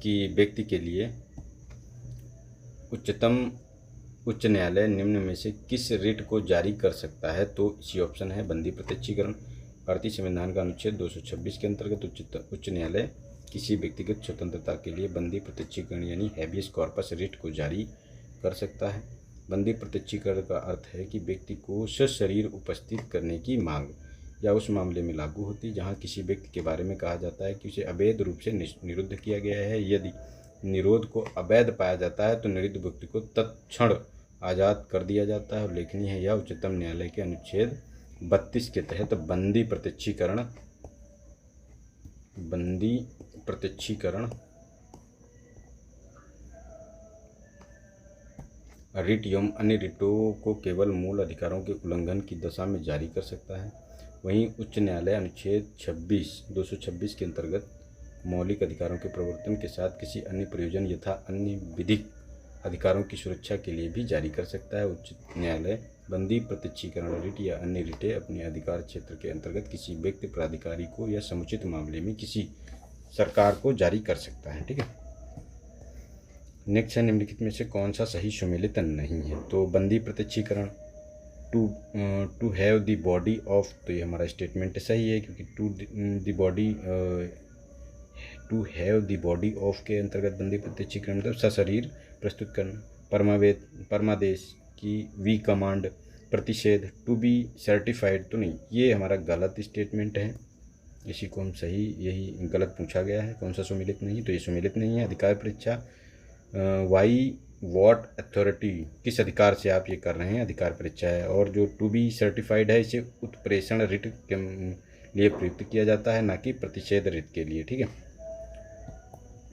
कि व्यक्ति के लिए उच्च न्यायालय निम्न में से किस रिट को जारी कर सकता है। तो इसी ऑप्शन है बंदी प्रत्यक्षीकरण। भारतीय संविधान का अनुच्छेद 226 के अंतर्गत उच्च न्यायालय किसी व्यक्तिगत स्वतंत्रता के लिए बंदी प्रत्यक्षीकरण यानी हैबियस कॉर्पस रिट को जारी कर सकता है। बंदी प्रत्यक्षीकरण का अर्थ है कि व्यक्ति को सशरीर उपस्थित करने की मांग या उस मामले में लागू होती जहां किसी व्यक्ति के बारे में कहा जाता है कि उसे अवैध रूप से निरुद्ध किया गया है। यदि निरोध को अवैध पाया जाता है तो निरुद्ध व्यक्ति को तत्क्षण आज़ाद कर दिया जाता है। उल्लेखनीय है यह उच्चतम न्यायालय के अनुच्छेद 32 के तहत बंदी प्रत्यक्षीकरण रिट एवं अन्य रिटों को केवल मूल अधिकारों के उल्लंघन की दशा में जारी कर सकता है। वहीं उच्च न्यायालय अनुच्छेद 226 के अंतर्गत मौलिक अधिकारों के प्रवर्तन के साथ किसी अन्य प्रयोजन यथा अन्य विधिक अधिकारों की सुरक्षा के लिए भी जारी कर सकता है। उच्च न्यायालय बंदी प्रत्यक्षीकरण रिट या अन्य रिटें अपने अधिकार क्षेत्र के अंतर्गत किसी व्यक्ति, प्राधिकारी को या समुचित मामले में किसी सरकार को जारी कर सकता है। ठीक है, नेक्स्ट है निम्नलिखित में से कौन सा सही सुमेलित नहीं है। तो बंदी प्रत्यक्षीकरण to have the body of, तो ये हमारा स्टेटमेंट सही है क्योंकि to have the body of के अंतर्गत बंदी प्रत्यक्षीकरण मतलब सशरीर प्रस्तुत करना। परमादेश की वी कमांड, प्रतिषेध, टू बी सर्टिफाइड, तो नहीं, ये हमारा गलत स्टेटमेंट है। इसी को हम सही, यही गलत पूछा गया है कौन सा सुमेलित नहीं, तो ये सुमेलित नहीं है। अधिकार परीक्षा, वाई वॉट अथॉरिटी, किस अधिकार से आप ये कर रहे हैं, अधिकार परीक्षा है। और जो टू बी सर्टिफाइड है इसे उत्प्रेषण रिट के लिए प्रयुक्त किया जाता है, ना कि प्रतिषेध रिट के लिए। ठीक है,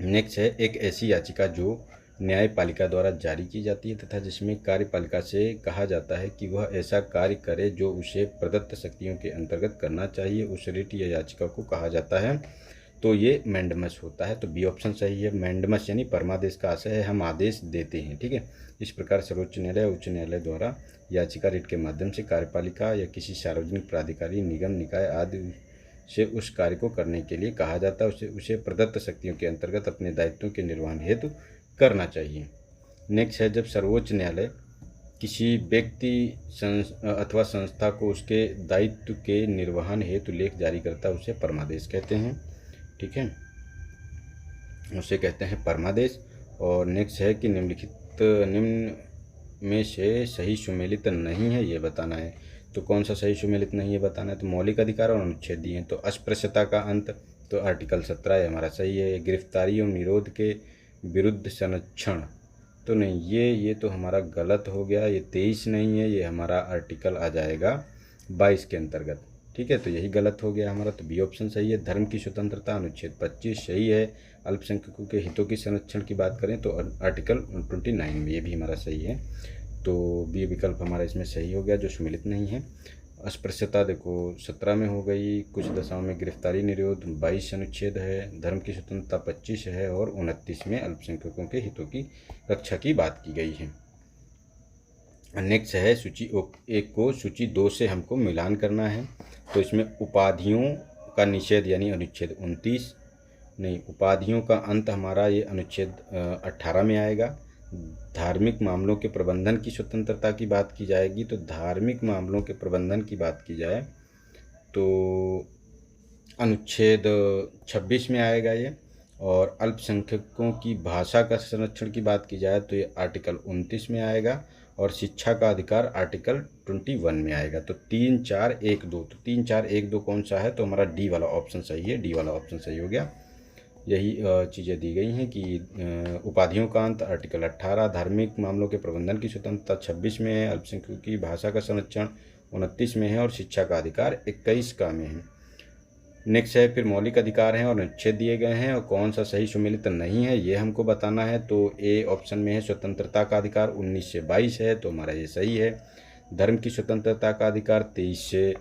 नेक्स्ट है एक ऐसी याचिका जो न्यायपालिका द्वारा जारी की जाती है तथा जिसमें कार्यपालिका से कहा जाता है कि वह ऐसा कार्य करे जो उसे प्रदत्त शक्तियों के अंतर्गत करना चाहिए, उस रिट या याचिका को कहा जाता है। तो ये मैंडमस होता है। तो बी ऑप्शन सही है। मैंडमस यानी परमादेश का आशय है हम आदेश देते हैं। ठीक है, इस प्रकार सर्वोच्च न्यायालय उच्च न्यायालय द्वारा याचिका रिट के माध्यम से कार्यपालिका या किसी सार्वजनिक प्राधिकारी, निगम, निकाय आदि से उस कार्य को करने के लिए कहा जाता है, उसे प्रदत्त शक्तियों के अंतर्गत अपने दायित्वों के निर्वहन हेतु करना चाहिए। नेक्स्ट है जब सर्वोच्च न्यायालय किसी व्यक्ति अथवा संस्था को उसके दायित्व के निर्वहन हेतु लेख जारी करता है उसे परमादेश कहते हैं। ठीक है, उसे कहते हैं परमादेश। और नेक्स्ट है कि निम्न में से सही सुमेलित नहीं है, ये बताना है। तो कौन सा सही सुमेलित नहीं है बताना है। तो मौलिक अधिकार और अनुच्छेद दिए हैं। तो अस्पृश्यता का अंत, तो आर्टिकल 17 हमारा सही है। गिरफ्तारी और निरोध के विरुद्ध संरक्षण, तो नहीं, ये तो हमारा गलत हो गया। ये 23 नहीं है, ये हमारा आर्टिकल आ जाएगा 22 के अंतर्गत। ठीक है, तो यही गलत हो गया हमारा। तो बी ऑप्शन सही है। धर्म की स्वतंत्रता अनुच्छेद 25 सही है। अल्पसंख्यकों के हितों की संरक्षण की बात करें तो आर्टिकल 29 में, ये भी हमारा सही है। तो बी विकल्प हमारा इसमें सही हो गया जो सुमेलित नहीं है। अस्पृश्यता देखो 17 में हो गई, कुछ दशाओं में गिरफ्तारी निरोध 22 अनुच्छेद है, धर्म की स्वतंत्रता 25 है और 29 में अल्पसंख्यकों के हितों की रक्षा की बात की गई है। नेक्स्ट है सूची 1 को सूची 2 से हमको मिलान करना है। तो इसमें उपाधियों का निषेध यानी अनुच्छेद 29, नहीं उपाधियों का अंत हमारा ये अनुच्छेद 18 में आएगा। धार्मिक मामलों के प्रबंधन की स्वतंत्रता की बात की जाएगी, तो धार्मिक मामलों के प्रबंधन की बात की जाए तो अनुच्छेद 26 में आएगा ये। और अल्पसंख्यकों की भाषा का संरक्षण की बात की जाए तो ये आर्टिकल 29 में आएगा। और शिक्षा का अधिकार आर्टिकल 21 में आएगा। तो 3, 4, 1, 2, तो 3, 4, 1, 2 कौन सा है? तो हमारा डी वाला ऑप्शन सही है, डी वाला ऑप्शन सही हो गया। यही चीज़ें दी गई हैं कि उपाधियों का अंत आर्टिकल 18, धार्मिक मामलों के प्रबंधन की स्वतंत्रता 26 में है, अल्पसंख्यकों की भाषा का संरक्षण 29 में है और शिक्षा का अधिकार 21 का में है। नेक्स्ट है फिर मौलिक अधिकार हैं और अनुच्छेद दिए गए हैं और कौन सा सही सुमेलित नहीं है ये हमको बताना है। तो ए ऑप्शन में है स्वतंत्रता का अधिकार 19 से 22 है, तो हमारा ये सही है। धर्म की स्वतंत्रता का अधिकार 23 से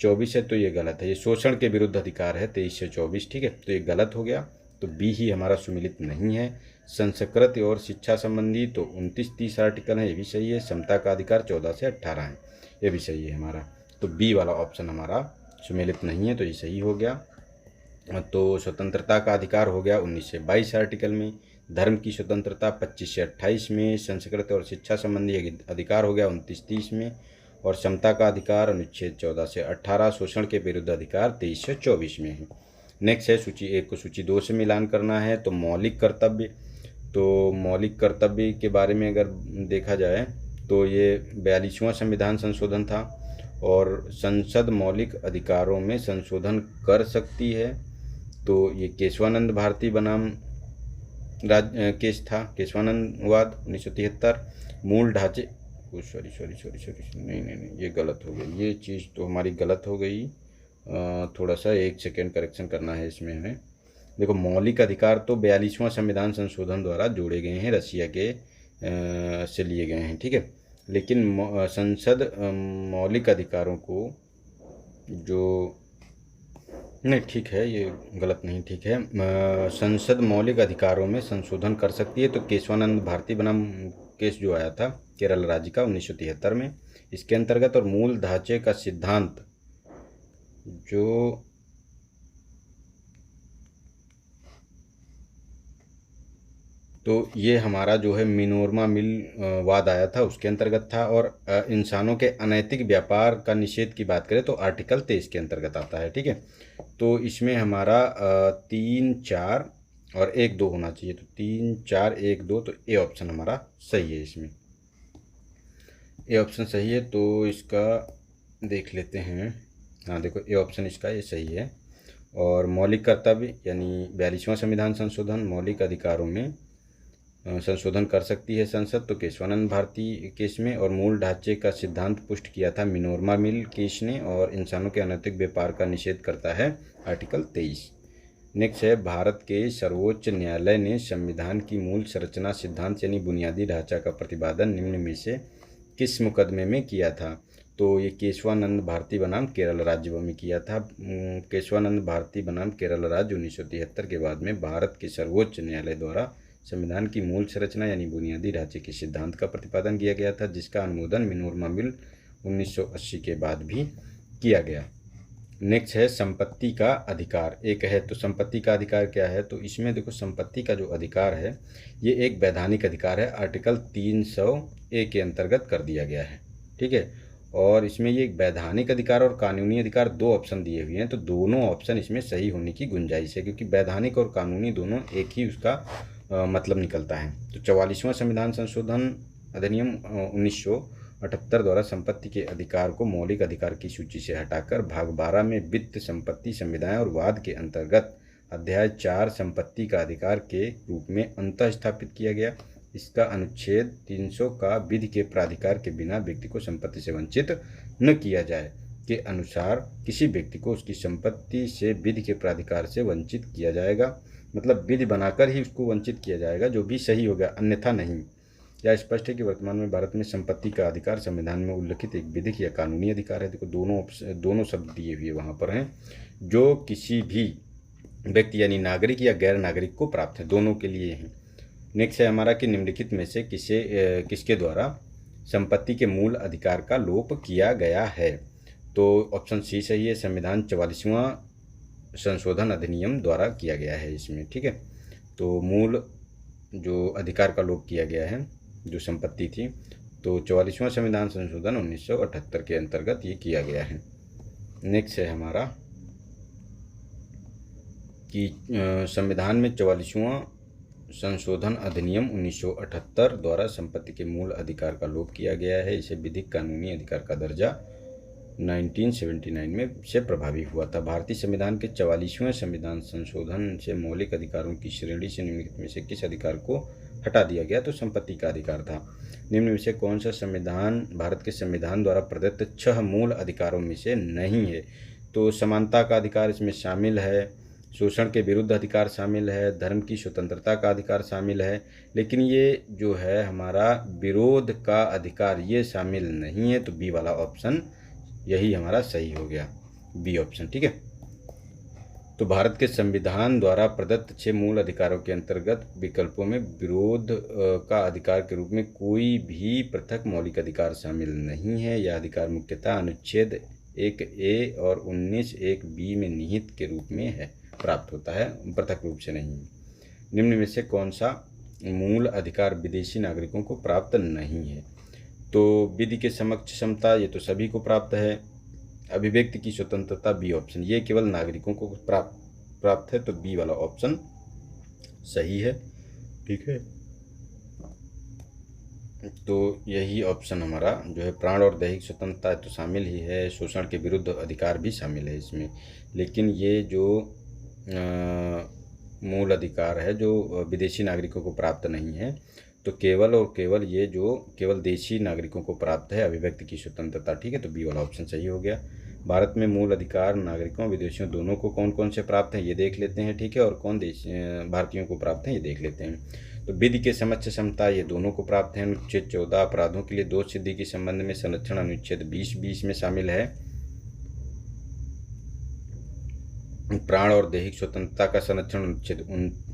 24 है, तो ये गलत है। ये शोषण के विरुद्ध अधिकार है 23 से 24, ठीक है, तो ये गलत हो गया। तो बी ही हमारा सुमेलित नहीं है। संस्कृत और शिक्षा संबंधी तो 29-30 आर्टिकल है, ये भी सही है। समता का अधिकार 14 से 18 है, ये भी सही है हमारा। तो बी वाला ऑप्शन हमारा सुमेलित नहीं है, तो ये सही हो गया। तो स्वतंत्रता का अधिकार हो गया 19 से 22 आर्टिकल में, धर्म की स्वतंत्रता 25 से 28 में, संस्कृत और शिक्षा संबंधी अधिकार हो गया 29-30 में और समता का अधिकार अनुच्छेद 14 से 18, शोषण के विरुद्ध अधिकार 23 से 24 में है। नेक्स्ट है सूची 1 को सूची 2 से मिलान करना है। तो मौलिक कर्तव्य, तो मौलिक कर्तव्य के बारे में अगर देखा जाए तो ये 42वां संविधान संशोधन था और संसद मौलिक अधिकारों में संशोधन कर सकती है। तो ये केशवानंद भारती बनाम केस था, केशवानंद वाद 1973। मूल ढांचे सॉरी नहीं ये गलत हो गई, ये चीज़ तो हमारी गलत हो गई। थोड़ा सा 1 सेकेंड करेक्शन करना है इसमें हमें। देखो मौलिक अधिकार तो 42वां संविधान संशोधन द्वारा जोड़े गए हैं, रसिया के से लिए गए हैं, ठीक है। लेकिन संसद मौलिक अधिकारों को जो नहीं ठीक है, ये गलत नहीं, ठीक है। संसद मौलिक अधिकारों में संशोधन कर सकती है। तो केशवानंद भारती बनाम केस जो आया था केरल राज्य का 1973 में, इसके अंतर्गत और मूल ढांचे का सिद्धांत जो तो ये हमारा जो है मिनोरमा मिल वाद आया था उसके अंतर्गत था। और इंसानों के अनैतिक व्यापार का निषेध की बात करें तो आर्टिकल 23 के अंतर्गत आता है, ठीक है। तो इसमें हमारा 3, 4 और 1, 2 होना चाहिए। तो 3, 4, 1, 2, तो ए ऑप्शन हमारा सही है, इसमें ए ऑप्शन सही है। तो इसका देख लेते हैं। हाँ देखो ए ऑप्शन इसका ये सही है। और मौलिक कर्तव्य यानी 42वां संविधान संशोधन, मौलिक अधिकारों में संशोधन कर सकती है संसद, तो केशवानंद भारती केस में। और मूल ढांचे का सिद्धांत पुष्ट किया था मिनोरमा मिल केस ने। और इंसानों के अनैतिक व्यापार का निषेध करता है आर्टिकल 23। नेक्स्ट है भारत के सर्वोच्च न्यायालय ने संविधान की मूल संरचना सिद्धांत यानी बुनियादी ढांचा का प्रतिपादन निम्न में से किस मुकदमे में किया था? तो ये केशवानंद भारती बनाम केरल राज्य में किया था। केशवानंद भारती बनाम केरल राज्य 1973 के बाद में भारत के सर्वोच्च न्यायालय द्वारा संविधान की मूल संरचना यानी बुनियादी ढांचे के सिद्धांत का प्रतिपादन किया गया था, जिसका अनुमोदन मिनोरमा मिल 1980 के बाद भी किया गया। नेक्स्ट है संपत्ति का अधिकार। एक है तो संपत्ति का अधिकार क्या है? तो इसमें देखो संपत्ति का जो अधिकार है ये एक वैधानिक अधिकार है, आर्टिकल 300A के अंतर्गत कर दिया गया है, ठीक है। और इसमें ये एक वैधानिक अधिकार और कानूनी अधिकार 2 ऑप्शन दिए हुए हैं। तो दोनों ऑप्शन इसमें सही होने की गुंजाइश है, क्योंकि वैधानिक और कानूनी दोनों एक ही उसका मतलब निकलता है। तो 44वां संविधान संशोधन अधिनियम 1978 द्वारा संपत्ति के अधिकार को मौलिक अधिकार की सूची से हटाकर भाग 12 में वित्त, संपत्ति, संविदाएं और वाद के अंतर्गत अध्याय 4 संपत्ति का अधिकार के रूप में अंतः स्थापित किया गया। इसका अनुच्छेद 300 का विधि के प्राधिकार के बिना व्यक्ति को संपत्ति से वंचित न किया जाए के अनुसार किसी व्यक्ति को उसकी संपत्ति से विधि के प्राधिकार से वंचित किया जाएगा। मतलब विधि बनाकर ही उसको वंचित किया जाएगा, जो भी सही होगा, अन्यथा नहीं। यह स्पष्ट है कि वर्तमान में भारत में संपत्ति का अधिकार संविधान में उल्लिखित एक विधिक या कानूनी अधिकार है। देखो दोनों शब्द दिए हुए वहाँ पर हैं, जो किसी भी व्यक्ति यानी नागरिक या गैर नागरिक को प्राप्त है, दोनों के लिए हैं। नेक्स्ट है हमारा कि निम्नलिखित में से किसके द्वारा संपत्ति के मूल अधिकार का लोप किया गया है। तो ऑप्शन सी सही है, संविधान 44वां संशोधन अधिनियम द्वारा किया गया है इसमें। ठीक है, तो मूल जो अधिकार का लोप किया गया है जो संपत्ति थी, तो 44वां संविधान संशोधन 1978 के अंतर्गत ये किया गया है। नेक्स्ट है हमारा कि संविधान में 44वां संशोधन अधिनियम 1978 द्वारा संपत्ति के मूल अधिकार का लोप किया गया है। इसे विधिक कानूनी अधिकार का दर्जा 1979 में से प्रभावी हुआ था। भारतीय संविधान के 44वें संविधान संशोधन से मौलिक अधिकारों की श्रेणी से निम्नलिखित में से किस अधिकार को हटा दिया गया? तो संपत्ति का अधिकार था। निम्न में से कौन सा संविधान भारत के संविधान द्वारा प्रदत्त 6 मूल अधिकारों में से नहीं है? तो समानता का अधिकार इसमें शामिल है, शोषण के विरुद्ध अधिकार शामिल है, धर्म की स्वतंत्रता का अधिकार शामिल है, लेकिन ये जो है हमारा विरोध का अधिकार ये शामिल नहीं है। तो बी वाला ऑप्शन यही हमारा सही हो गया, बी ऑप्शन। ठीक है, तो भारत के संविधान द्वारा प्रदत्त 6 मूल अधिकारों के अंतर्गत विकल्पों में विरोध का अधिकार के रूप में कोई भी पृथक मौलिक अधिकार शामिल नहीं है। यह अधिकार मुख्यतः अनुच्छेद 1A और 19(1)B में निहित के रूप में है, प्राप्त होता है, पृथक रूप से नहीं। निम्न में से कौन सा मूल अधिकार विदेशी नागरिकों को प्राप्त नहीं है? तो विधि के समक्ष क्षमता, ये तो सभी को प्राप्त है। अभिव्यक्ति की स्वतंत्रता, बी ऑप्शन, ये केवल नागरिकों को प्राप्त है, तो बी वाला ऑप्शन सही है। ठीक है, तो यही ऑप्शन हमारा जो है। प्राण और दैहिक स्वतंत्रता तो शामिल ही है, शोषण के विरुद्ध अधिकार भी शामिल है इसमें, लेकिन ये जो मूल अधिकार है जो विदेशी नागरिकों को प्राप्त नहीं है, तो केवल और केवल ये जो केवल देशी नागरिकों को प्राप्त है, अभिव्यक्ति की स्वतंत्रता। ठीक है, तो बी वाला ऑप्शन सही हो गया। भारत में मूल अधिकार नागरिकों विदेशियों दोनों को कौन कौन से प्राप्त हैं ये देख लेते हैं। ठीक है, और कौन भारतीयों को प्राप्त हैं ये देख लेते हैं। तो विधि के समक्ष क्षमता ये दोनों को प्राप्त है। अनुच्छेद 14 अपराधों के लिए दोष सिद्धि के संबंध में संरक्षण अनुच्छेद 20 में शामिल है। प्राण और दैहिक स्वतंत्रता का संरक्षण अनुच्छेद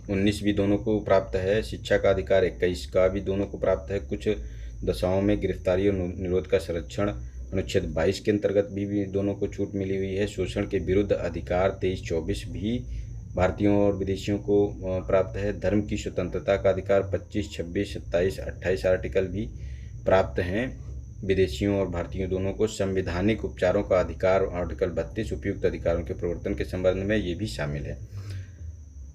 19 भी दोनों को प्राप्त है। शिक्षा का अधिकार 21 का भी दोनों को प्राप्त है। कुछ दशाओं में गिरफ्तारी और निरोध का संरक्षण अनुच्छेद 22 के अंतर्गत भी दोनों को छूट मिली हुई है। शोषण के विरुद्ध अधिकार 23-24 भी भारतीयों और विदेशियों को प्राप्त है। धर्म की स्वतंत्रता का अधिकार 25, 26, 27, 28 आर्टिकल भी प्राप्त हैं विदेशियों और भारतीयों दोनों को। संवैधानिक उपचारों का अधिकार आर्टिकल 32 उपयुक्त अधिकारों के प्रवर्तन के संबंध में ये भी शामिल है।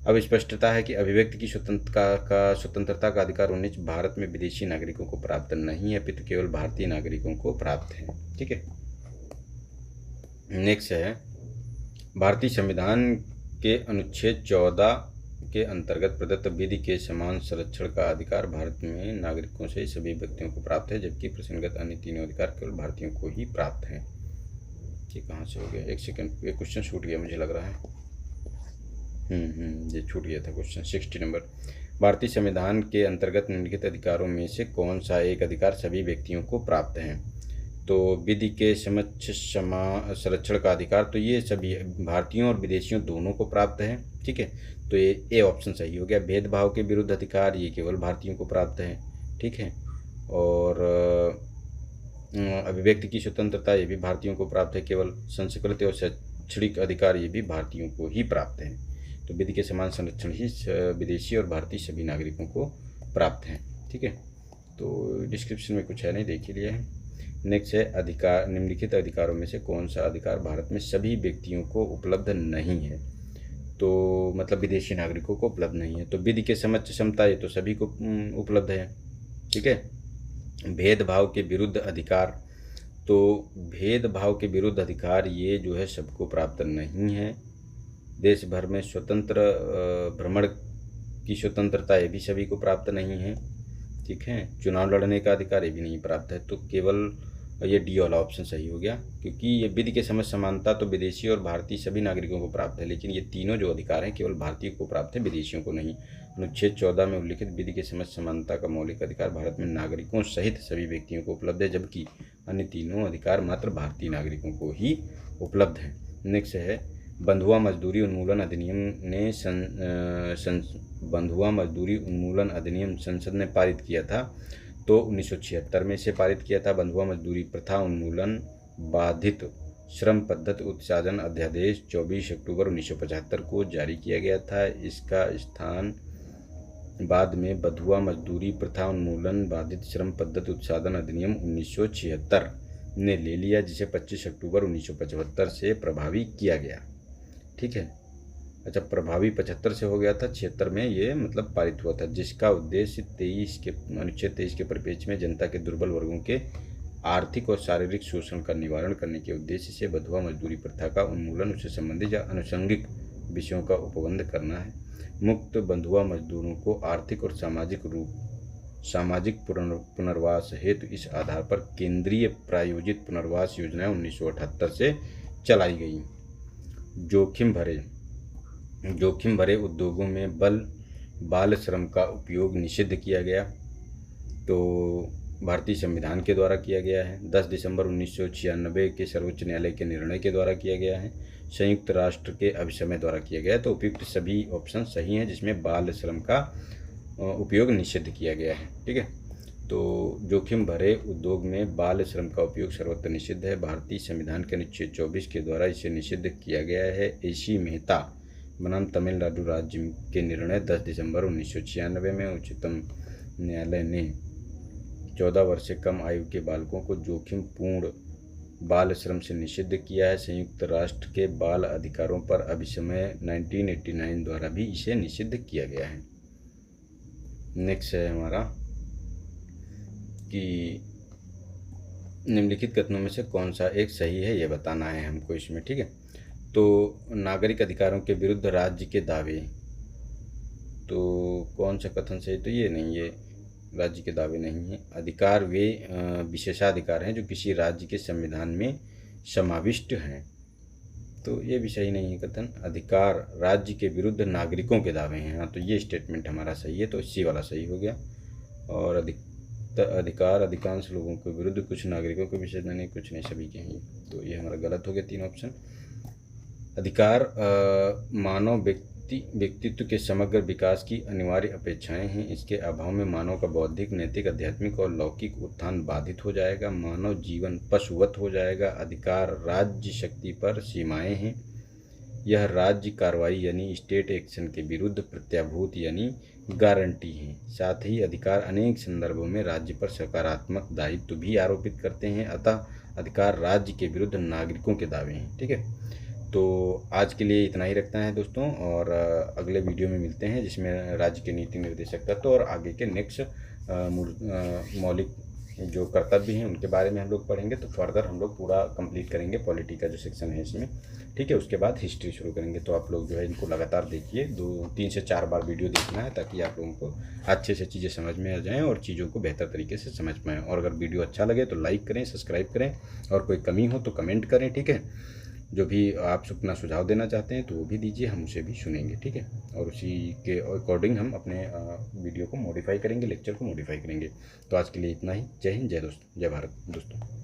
अब स्पष्टता है कि अभिव्यक्ति की स्वतंत्रता का अधिकार 19 भारत में विदेशी नागरिकों को प्राप्त नहीं है, अपितु केवल भारतीय नागरिकों को प्राप्त है। ठीक है, नेक्स्ट है भारतीय संविधान के अनुच्छेद 14 के अंतर्गत प्रदत्त विधि के समान संरक्षण का अधिकार भारत में नागरिकों से सभी व्यक्तियों को प्राप्त है, जबकि प्रसंगत अन्य तीनों अधिकार केवल भारतीयों को ही प्राप्त हैं। ये कहाँ से हो गया? एक सेकंड, ये क्वेश्चन छूट गया मुझे लग रहा है। ये छूट गया था क्वेश्चन 60 नंबर। भारतीय संविधान के अंतर्गत निम्नलिखित अधिकारों में से कौन सा एक अधिकार सभी व्यक्तियों को प्राप्त है? तो विधि के समक्ष संरक्षण का अधिकार, तो ये सभी भारतीयों और विदेशियों दोनों को प्राप्त है। ठीक है, तो ये ए ऑप्शन सही हो गया। भेदभाव के विरुद्ध अधिकार ये केवल भारतीयों को प्राप्त है। ठीक है, और अभिव्यक्ति की स्वतंत्रता ये भी भारतीयों को प्राप्त है केवल। संस्कृति और शैक्षणिक अधिकार ये भी भारतीयों को ही प्राप्त है। तो विधि के समान संरक्षण ही विदेशी और भारतीय सभी नागरिकों को प्राप्त हैं। ठीक है, तो डिस्क्रिप्शन में कुछ है नहीं, देख ही लिया है। नेक्स्ट है अधिकार, निम्नलिखित अधिकारों में से कौन सा अधिकार भारत में सभी व्यक्तियों को उपलब्ध नहीं है? तो मतलब विदेशी नागरिकों को उपलब्ध नहीं है। तो विधि के समक्ष क्षमता ये तो सभी को उपलब्ध है। ठीक है, भेदभाव के विरुद्ध अधिकार, तो भेदभाव के विरुद्ध अधिकार ये जो है सबको प्राप्त नहीं है। देश भर में स्वतंत्र भ्रमण की स्वतंत्रता ये भी सभी को प्राप्त नहीं है। ठीक है, चुनाव लड़ने का अधिकार ये भी नहीं प्राप्त है। तो केवल और ये डी वाला ऑप्शन सही हो गया, क्योंकि ये विधि के समझ समानता तो विदेशी और भारतीय सभी नागरिकों को प्राप्त है, लेकिन ये तीनों जो अधिकार हैं केवल भारतीय को प्राप्त है, विदेशियों को नहीं। अनुच्छेद 14 में उल्लिखित विधि के समझ समानता का मौलिक अधिकार भारत में नागरिकों सहित सभी व्यक्तियों को उपलब्ध है, जबकि अन्य तीनों अधिकार मात्र भारतीय नागरिकों को ही उपलब्ध है। नेक्स्ट है बंधुआ मजदूरी उन्मूलन अधिनियम ने बंधुआ मजदूरी उन्मूलन अधिनियम संसद ने पारित किया था, तो 1976 में इसे पारित किया था। बंधुआ मजदूरी प्रथा उन्मूलन बाधित श्रम पद्धति उत्साजन अध्यादेश 24 अक्टूबर 1975 को जारी किया गया था। इसका स्थान बाद में बंधुआ मजदूरी प्रथा उन्मूलन बाधित श्रम पद्धति उत्साधन अधिनियम 1976 ने ले लिया, जिसे 25 अक्टूबर 1975 से प्रभावी किया गया। ठीक है, अच्छा, प्रभावी 75 से हो गया था, 76 में ये मतलब पारित हुआ था, जिसका उद्देश्य अनुच्छेद 23 के परिप्रेक्ष्य में जनता के दुर्बल वर्गों के आर्थिक और शारीरिक शोषण का निवारण करने के उद्देश्य से बंधुआ मजदूरी प्रथा का उन्मूलन, उससे संबंधित या आनुषंगिक विषयों का उपबंध करना है। मुक्त बंधुआ मजदूरों को आर्थिक और सामाजिक पुनर्वास हेतु इस आधार पर केंद्रीय प्रायोजित पुनर्वास योजनाएं 1978 से चलाई गई। जोखिम भरे उद्योगों में बाल श्रम का उपयोग निषिद्ध किया गया, तो भारतीय संविधान के द्वारा किया गया है। 10 दिसंबर 1996 के सर्वोच्च न्यायालय के निर्णय के द्वारा किया गया है। संयुक्त राष्ट्र के अभिसमय द्वारा किया गया है। तो उपयुक्त सभी ऑप्शन सही हैं जिसमें बाल श्रम का उपयोग निषिद्ध किया गया है। ठीक है, तो जोखिम भरे उद्योग में बाल श्रम का उपयोग सर्वत्र निषिद्ध है। भारतीय संविधान के अनुच्छेद 24 के द्वारा इसे निषिद्ध किया गया है। एसी मेहता बनाम तमिलनाडु राज्य के निर्णय 10 दिसंबर 1996 में उच्चतम न्यायालय ने 14 वर्ष से कम आयु के बालकों को जोखिम पूर्ण बाल श्रम से निषिद्ध किया है। संयुक्त राष्ट्र के बाल अधिकारों पर अभिसमय 1989 द्वारा भी इसे निषिद्ध किया गया है। नेक्स्ट है हमारा कि निम्नलिखित कथनों में से कौन सा एक सही है, ये बताना है हमको इसमें। ठीक है, तो नागरिक अधिकारों के विरुद्ध राज्य के दावे, तो कौन सा कथन सही, तो ये नहीं, ये राज्य के दावे नहीं है। अधिकार वे विशेषाधिकार हैं जो किसी राज्य के संविधान में समाविष्ट हैं, तो ये भी सही नहीं है कथन। अधिकार राज्य के विरुद्ध नागरिकों के दावे हैं, हाँ, तो ये स्टेटमेंट हमारा सही है, तो इसी वाला सही हो गया। और अधिकार अधिकांश लोगों के विरुद्ध, कुछ नागरिकों के विशेष नहीं, कुछ नहीं, सभी के हैं, तो ये हमारा गलत हो गया 3 ऑप्शन। अधिकार मानव व्यक्तित्व के समग्र विकास की अनिवार्य अपेक्षाएं हैं। इसके अभाव में मानव का बौद्धिक, नैतिक, आध्यात्मिक और लौकिक उत्थान बाधित हो जाएगा। मानव जीवन पशुवत हो जाएगा। अधिकार राज्य शक्ति पर सीमाएं हैं। यह राज्य कार्रवाई यानी स्टेट एक्शन के विरुद्ध प्रत्याभूत यानी गारंटी है। साथ ही अधिकार अनेक संदर्भों में राज्य पर सकारात्मक दायित्व भी आरोपित करते हैं। अतः अधिकार राज्य के विरुद्ध नागरिकों के दावे हैं। ठीक है, तो आज के लिए इतना ही रखता है दोस्तों, और अगले वीडियो में मिलते हैं जिसमें राज्य के नीति निर्देशक तत्व और आगे के नेक्स्ट मौलिक जो कर्तव्य हैं उनके बारे में हम लोग पढ़ेंगे। तो फर्दर हम लोग पूरा कंप्लीट करेंगे पॉलिटी का जो सेक्शन है इसमें। ठीक है, उसके बाद हिस्ट्री शुरू करेंगे। तो आप लोग जो है इनको लगातार देखिए, 3 से 4 बार वीडियो देखना है ताकि आप लोगों को अच्छे से चीज़ें समझ में आ जाएँ और चीज़ों को बेहतर तरीके से समझ पाएँ। और अगर वीडियो अच्छा लगे तो लाइक करें, सब्सक्राइब करें, और कोई कमी हो तो कमेंट करें। ठीक है, जो भी आप अपना सुझाव देना चाहते हैं तो वो भी दीजिए, हम उसे भी सुनेंगे। ठीक है, और उसी के अकॉर्डिंग हम अपने वीडियो को मॉडिफाई करेंगे, लेक्चर को मॉडिफाई करेंगे। तो आज के लिए इतना ही। जय हिंद, जय भारत दोस्तों।